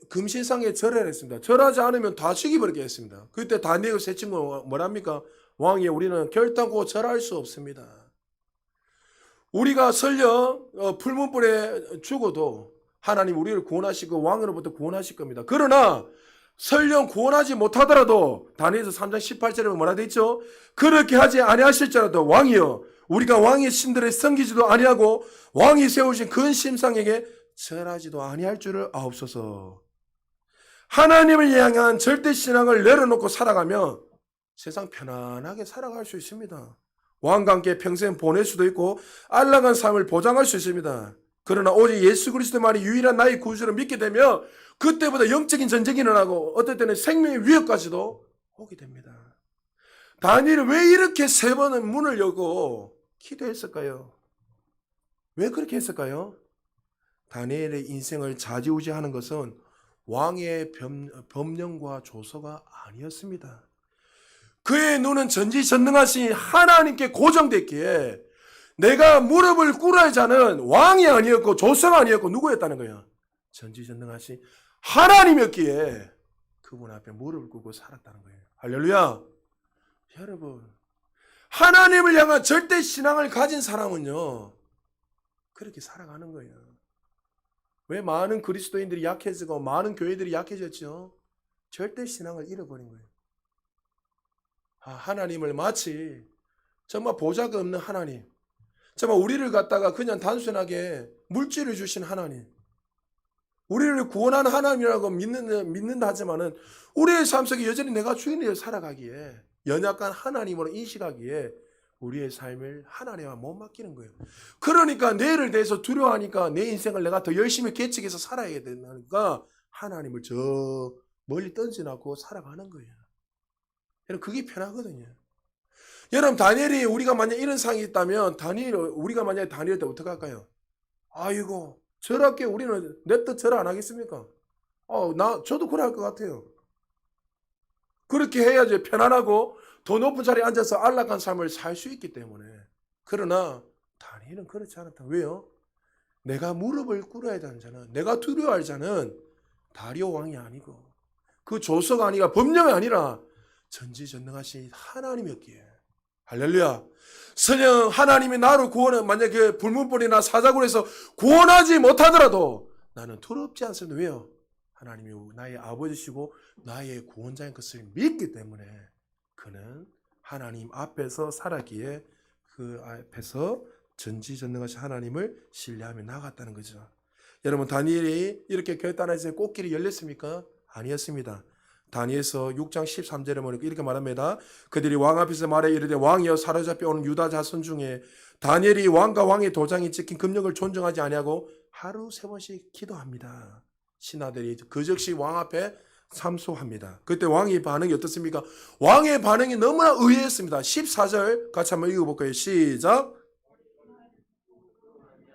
금신상에 절을 했습니다. 절하지 않으면 다 죽여버리게 했습니다. 그때 다니엘 세 친구가 뭐랍니까? 왕이 우리는 결단코 절할 수 없습니다. 우리가 설령 풀문불에 죽어도 하나님 우리를 구원하시고 왕으로부터 구원하실 겁니다. 그러나 설령 구원하지 못하더라도 다니엘서 3장 18절에 뭐라 되어 있죠? 그렇게 하지 아니하실지라도 왕이여 우리가 왕의 신들을 섬기지도 아니하고 왕이 세우신 근심상에게 절하지도 아니할 줄을 아옵소서. 하나님을 향한 절대 신앙을 내려놓고 살아가면 세상 편안하게 살아갈 수 있습니다. 왕과 함께 평생 보낼 수도 있고 안락한 삶을 보장할 수 있습니다. 그러나 오직 예수 그리스도만이 유일한 나의 구주를 믿게 되면 그때보다 영적인 전쟁이 일어나고 어떨 때는 생명의 위협까지도 오게 됩니다. 다니엘은 왜 이렇게 3번은 문을 열고 기도했을까요? 왜 그렇게 했을까요? 다니엘의 인생을 좌지우지하는 것은 왕의 법령과 조서가 아니었습니다. 그의 눈은 전지전능하신 하나님께 고정됐기에 내가 무릎을 꿇어야 하는 왕이 아니었고 조서가 아니었고 누구였다는 거예요? 전지전능하신 하나님이었기에 그분 앞에 무릎을 꿇고 살았다는 거예요. 할렐루야. 여러분, 하나님을 향한 절대 신앙을 가진 사람은요 그렇게 살아가는 거예요. 왜 많은 그리스도인들이 약해지고 많은 교회들이 약해졌죠? 절대 신앙을 잃어버린 거예요. 하나님을 마치 정말 보자가 없는 하나님, 정말 우리를 갖다가 그냥 단순하게 물질을 주신 하나님, 우리를 구원하는 하나님이라고 믿는다 하지만은 우리의 삶 속에 여전히 내가 주인으로 살아가기에 연약한 하나님으로 인식하기에 우리의 삶을 하나님만 못 맡기는 거예요. 그러니까 내일을 대해서 두려워하니까 내 인생을 내가 더 열심히 개척해서 살아야 된다니까 하나님을 저 멀리 던져놓고 살아가는 거예요. 여러분 그게 편하거든요. 여러분 다니엘이 우리가 만약 이런 상이 있다면 우리가 만약에 다니엘 때 어떻게 할까요? 아이고 저렇게 우리는 냅둬 절 안 하겠습니까? 저도 그래 할 것 같아요. 그렇게 해야지 편안하고 더 높은 자리에 앉아서 안락한 삶을 살 수 있기 때문에. 그러나 다니엘은 그렇지 않았다. 왜요? 내가 무릎을 꿇어야 되는 자는, 내가 두려워할 자는 다리오 왕이 아니고 그 조서가 아니라 법령이 아니라 전지전능하신 하나님이었기에. 할렐루야. 설령 하나님이 나를 만약에 불문불이나 사자굴에서 구원하지 못하더라도 나는 두렵지 않습니다. 왜요? 하나님이 나의 아버지시고 나의 구원자인 것을 믿기 때문에 그는 하나님 앞에서 살았기에 그 앞에서 전지전능하신 하나님을 신뢰하며 나갔다는 거죠. 여러분 다니엘이 이렇게 결단해서 꽃길이 열렸습니까? 아니었습니다. 다니엘서 6장 13절에 보니까 이렇게 말합니다. 그들이 왕 앞에서 말해 이르되 왕이여 사로잡혀 오는 유다 자손 중에 다니엘이 왕과 왕의 도장이 찍힌 금령을 존중하지 아니하고 하루 3번씩 기도합니다. 신하들이 그 즉시 왕 앞에 참소합니다. 그때 왕의 반응이 어떻습니까? 왕의 반응이 너무나 의외였습니다. 14절 같이 한번 읽어볼까요? 시작.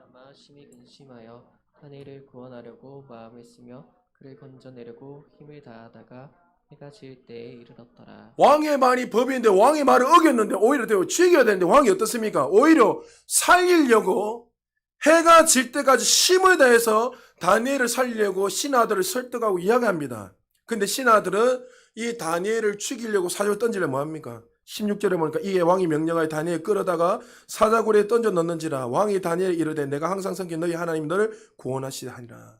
아마 심히 근심하여 다니엘을 구원하려고 마음했으며 그를 건져내려고 힘을 다하다가 해가 질 때에 이르렀더라. 왕의 말이 법인데 왕의 말을 어겼는데 오히려 죽여야 되는데 왕이 어떻습니까? 오히려 살리려고 해가 질 때까지 힘을 다해서 다니엘을 살리려고 신하들을 설득하고 이야기합니다. 근데 신하들은 이 다니엘을 죽이려고 사자굴에 던지려면 뭐합니까? 16절에 보니까 이에 왕이 명령하여 다니엘을 끌어다가 사자굴에 던져 넣는지라. 왕이 다니엘에 이르되 내가 항상 섬긴 너희 하나님 너를 구원하시라 하니라.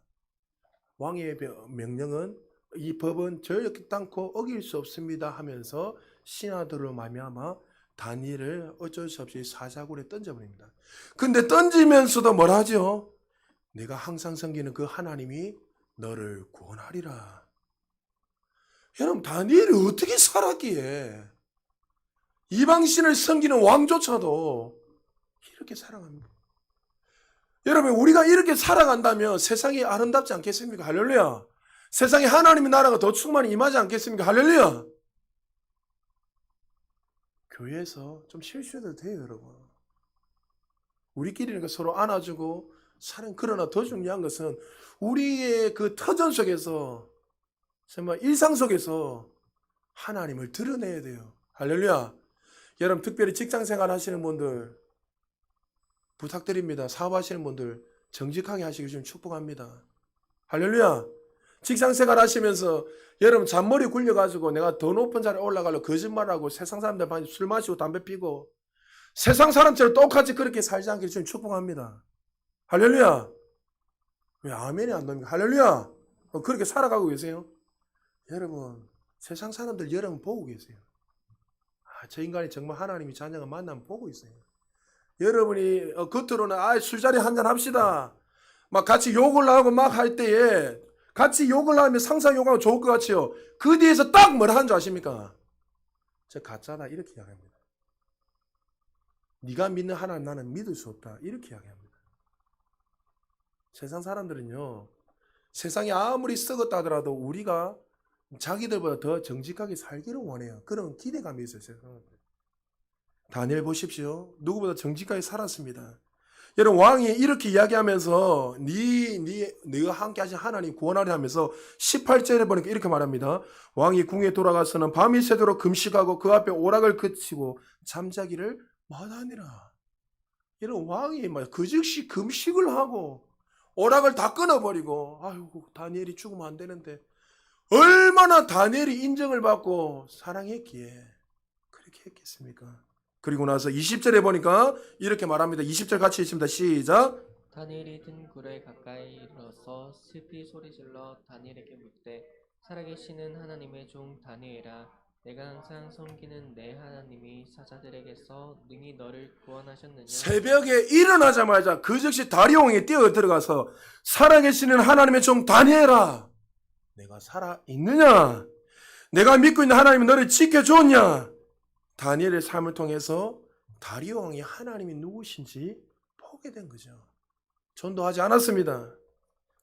왕의 명령은 이 법은 결단코 어길 수 없습니다 하면서 신하들로 말미암아 다니엘을 어쩔 수 없이 사자굴에 던져버립니다. 근데 던지면서도 뭘 하죠? 내가 항상 섬기는 그 하나님이 너를 구원하리라. 여러분 다니엘이 어떻게 살았기에 이방신을 섬기는 왕조차도 이렇게 살아갑니다. 여러분 우리가 이렇게 살아간다면 세상이 아름답지 않겠습니까? 할렐루야. 세상에 하나님의 나라가 더 충만히 임하지 않겠습니까? 할렐루야. 교회에서 좀 실수해도 돼요 여러분. 우리끼리 서로 안아주고 사는. 그러나 더 중요한 것은 우리의 그 터전 속에서 정말 일상 속에서 하나님을 드러내야 돼요. 할렐루야. 여러분 특별히 직장생활 하시는 분들 부탁드립니다. 사업하시는 분들 정직하게 하시길 좀 축복합니다. 할렐루야. 직장생활 하시면서 여러분 잔머리 굴려가지고 내가 더 높은 자리에 올라가려고 거짓말하고 세상 사람들 반에 술 마시고 담배 피고 세상 사람처럼 똑같이 그렇게 살지 않기를 좀 축복합니다. 할렐루야. 왜 아멘이 안 나옵니까? 할렐루야. 그렇게 살아가고 계세요? 여러분 세상 사람들 여러분 보고 계세요. 저 인간이 정말 하나님이 자녀가 만나면 보고 있어요. 여러분이 겉으로는 술자리 한잔 합시다 막 같이 욕을 하고 막 할 때에 같이 욕을 하면 상상 욕하고 좋을 것 같지요. 그 뒤에서 딱 뭘 하는 줄 아십니까? 저 가짜다 이렇게 이야기합니다. 네가 믿는 하나님 나는 믿을 수 없다 이렇게 이야기합니다. 세상 사람들은요 세상이 아무리 썩었다 하더라도 우리가 자기들보다 더 정직하게 살기를 원해요. 그런 기대감이 있어요. 세상은. 다니엘 보십시오. 누구보다 정직하게 살았습니다. 여러분 왕이 이렇게 이야기하면서 네가 함께 하신 하나님 구원하려 하면서 18절에 보니까 이렇게 말합니다. 왕이 궁에 돌아가서는 밤이 새도록 금식하고 그 앞에 오락을 그치고 잠자기를 마다하니라. 여러분 왕이 그 즉시 금식을 하고 오락을 다 끊어버리고 아이고 다니엘이 죽으면 안 되는데 얼마나 다니엘이 인정을 받고 사랑했기에 그렇게 했겠습니까? 그리고 나서 20절에 보니까 이렇게 말합니다. 20절 같이 읽습니다. 시작. 다니엘이 든 굴에 가까이 이르러서 슬피 소리질러 다니엘에게 묻되 살아계시는 하나님의 종 다니엘아 내가 항상 섬기는 내 하나님이 사자들에게서 능히 너를 구원하셨느냐. 새벽에 일어나자마자 그 즉시 다리옹에 뛰어 들어가서 살아계시는 하나님의 종 다니엘아 내가 살아있느냐? 내가 믿고 있는 하나님이 너를 지켜주었냐? 다니엘의 삶을 통해서 다리오 왕이 하나님이 누구신지 보게 된 거죠. 전도하지 않았습니다.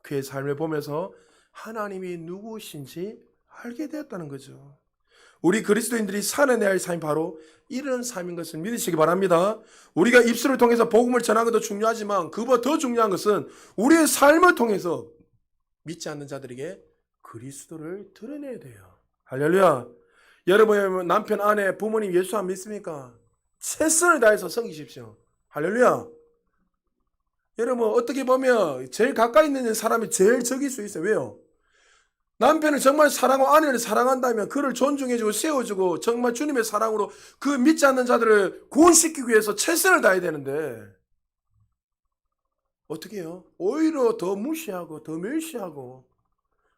그의 삶을 보면서 하나님이 누구신지 알게 되었다는 거죠. 우리 그리스도인들이 살아내야 할 삶이 바로 이런 삶인 것을 믿으시기 바랍니다. 우리가 입술을 통해서 복음을 전하는 것도 중요하지만 그보다 더 중요한 것은 우리의 삶을 통해서 믿지 않는 자들에게 그리스도를 드러내야 돼요. 할렐루야. 여러분 남편, 아내, 부모님 예수 안 믿습니까? 최선을 다해서 섬기십시오. 할렐루야. 여러분 어떻게 보면 제일 가까이 있는 사람이 제일 적일 수 있어요. 왜요? 남편을 정말 사랑하고 아내를 사랑한다면 그를 존중해주고 세워주고 정말 주님의 사랑으로 그 믿지 않는 자들을 구원시키기 위해서 최선을 다해야 되는데 어떻게 해요? 오히려 더 무시하고 더 멸시하고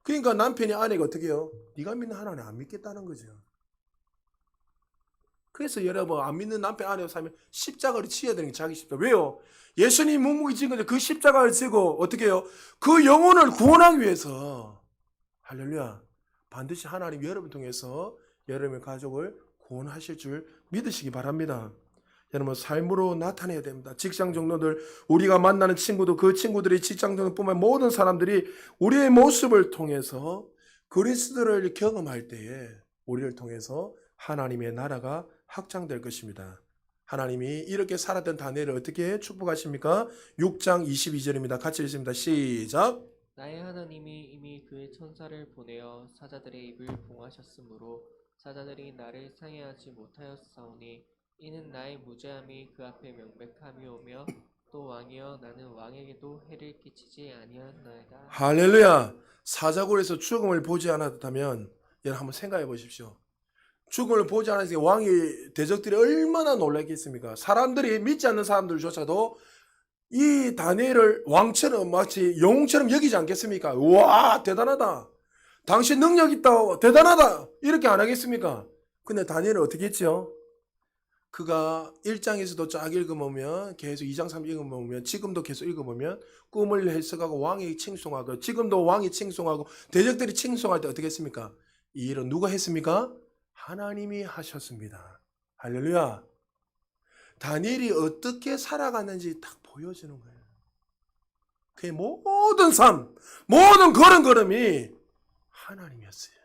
그러니까 남편이 아내가 어떻게 해요? 네가 믿는 하나님 안 믿겠다는 거죠. 그래서 여러분 안 믿는 남편 아내가 살면 십자가를 지어야 되는 게 자기 십자가. 왜요? 예수님 몸무게 지은 건데 그 십자가를 지고 어떻게 해요? 그 영혼을 구원하기 위해서 할렐루야. 반드시 하나님 여러분 통해서 여러분의 가족을 구원하실 줄 믿으시기 바랍니다. 여러분 삶으로 나타내야 됩니다. 직장 동료들, 우리가 만나는 친구도 그 친구들이 직장 동료뿐만 모든 사람들이 우리의 모습을 통해서 그리스도를 경험할 때에 우리를 통해서 하나님의 나라가 확장될 것입니다. 하나님이 이렇게 살았던 다니엘을 어떻게 축복하십니까? 6장 22절입니다. 같이 읽습니다. 시작. 나의 하나님이 이미 그의 천사를 보내어 사자들의 입을 봉하셨으므로 사자들이 나를 상해하지 못하였사오니 이는 나의 무죄함이 그 앞에 명백함이오며 또 왕이여 나는 왕에게도 해를 끼치지 아니하였나이다. 할렐루야. 사자굴에서 죽음을 보지 않았다면 여러분 한번 생각해 보십시오. 죽음을 보지 않았으니 왕의 대적들이 얼마나 놀랐겠습니까? 사람들이 믿지 않는 사람들조차도 이 다니엘을 왕처럼 마치 영웅처럼 여기지 않겠습니까? 와 대단하다. 당신 능력 있다. 대단하다. 이렇게 안 하겠습니까? 근데 다니엘은 어떻게 했죠? 그가 1장에서도 쫙 읽어보면 계속 2장 3장 읽어보면 지금도 계속 읽어보면 꿈을 해석하고 왕이 칭송하고 지금도 왕이 칭송하고 대적들이 칭송할 때 어떻게 했습니까? 이 일은 누가 했습니까? 하나님이 하셨습니다. 할렐루야. 다니엘이 어떻게 살아갔는지 딱 보여주는 거예요. 그의 모든 삶, 모든 걸음걸음이 하나님이었어요.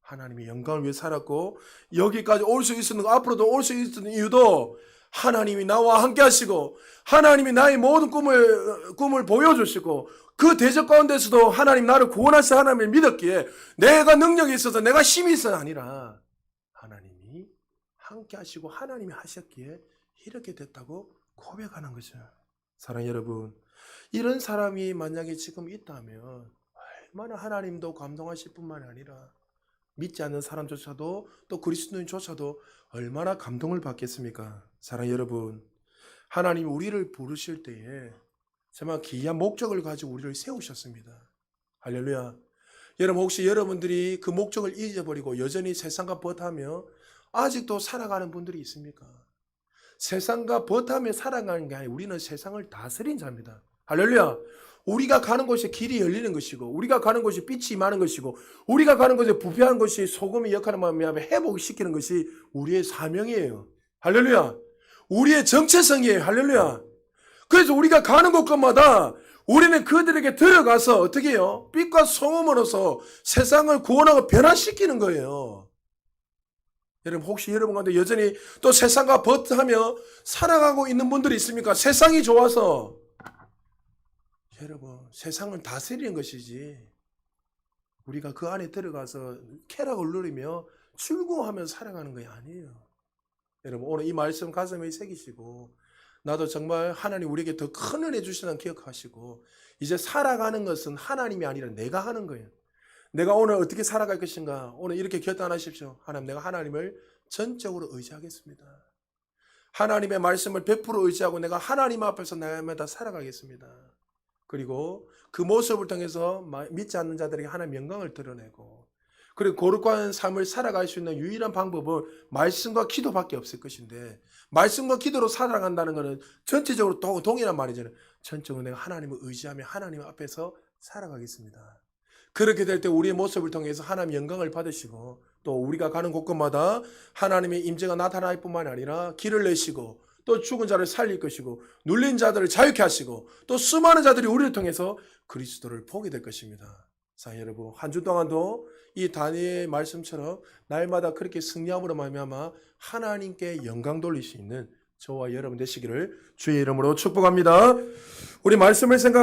하나님의 영광을 위해 살았고 여기까지 올 수 있었는 거 앞으로도 올 수 있었는 이유도 하나님이 나와 함께 하시고 하나님이 나의 모든 꿈을 보여주시고 그 대적 가운데서도 하나님 나를 구원하실 하나님을 믿었기에 내가 능력이 있어서 내가 힘이 있어서 아니라 하나님이 함께 하시고 하나님이 하셨기에 이렇게 됐다고 고백하는 거죠. 사랑하는 여러분, 이런 사람이 만약에 지금 있다면 얼마나 하나님도 감동하실 뿐만 아니라 믿지 않는 사람조차도 또 그리스도인조차도 얼마나 감동을 받겠습니까? 사랑하는 여러분, 하나님이 우리를 부르실 때에 정말 귀한 목적을 가지고 우리를 세우셨습니다. 할렐루야. 여러분 혹시 여러분들이 그 목적을 잊어버리고 여전히 세상과 벗하며 아직도 살아가는 분들이 있습니까? 세상과 벗하며 살아가는 게 아니라 우리는 세상을 다스린 자입니다. 할렐루야. 우리가 가는 곳에 길이 열리는 것이고 우리가 가는 곳에 빛이 임하는 것이고 우리가 가는 곳에 부패한 것이 소금의 역할을 하며 회복시키는 것이 우리의 사명이에요. 할렐루야. 우리의 정체성이에요. 할렐루야. 그래서 우리가 가는 곳마다 우리는 그들에게 들어가서 어떻게 해요? 빛과 소금으로서 세상을 구원하고 변화시키는 거예요. 여러분 혹시 여러분 가운데 여전히 또 세상과 벗하며 살아가고 있는 분들이 있습니까? 세상이 좋아서 여러분 세상을 다스리는 것이지 우리가 그 안에 들어가서 쾌락을 누리며 즐거워하면서 살아가는 게 아니에요. 여러분 오늘 이 말씀 가슴에 새기시고 나도 정말 하나님 우리에게 더 큰 은혜 주시는 기억하시고 이제 살아가는 것은 하나님이 아니라 내가 하는 거예요. 내가 오늘 어떻게 살아갈 것인가 오늘 이렇게 결단하십시오. 하나님 내가 하나님을 전적으로 의지하겠습니다. 하나님의 말씀을 100% 의지하고 내가 하나님 앞에서 날마다 살아가겠습니다. 그리고 그 모습을 통해서 믿지 않는 자들에게 하나님의 영광을 드러내고 그리고 거룩한 삶을 살아갈 수 있는 유일한 방법은 말씀과 기도밖에 없을 것인데 말씀과 기도로 살아간다는 것은 전체적으로 동일한 말이잖아요. 전적으로 내가 하나님을 의지하며 하나님 앞에서 살아가겠습니다. 그렇게 될 때 우리의 모습을 통해서 하나님 영광을 받으시고 또 우리가 가는 곳곳마다 하나님의 임재가 나타날 뿐만 아니라 길을 내시고 또 죽은 자를 살릴 것이고 눌린 자들을 자유케 하시고 또 수많은 자들이 우리를 통해서 그리스도를 보게 될 것입니다. 자, 여러분 한 주 동안도 이 다니엘의 말씀처럼 날마다 그렇게 승리함으로 말미암아 하나님께 영광 돌릴 수 있는 저와 여러분 되시기를 주의 이름으로 축복합니다. 우리 말씀을 생각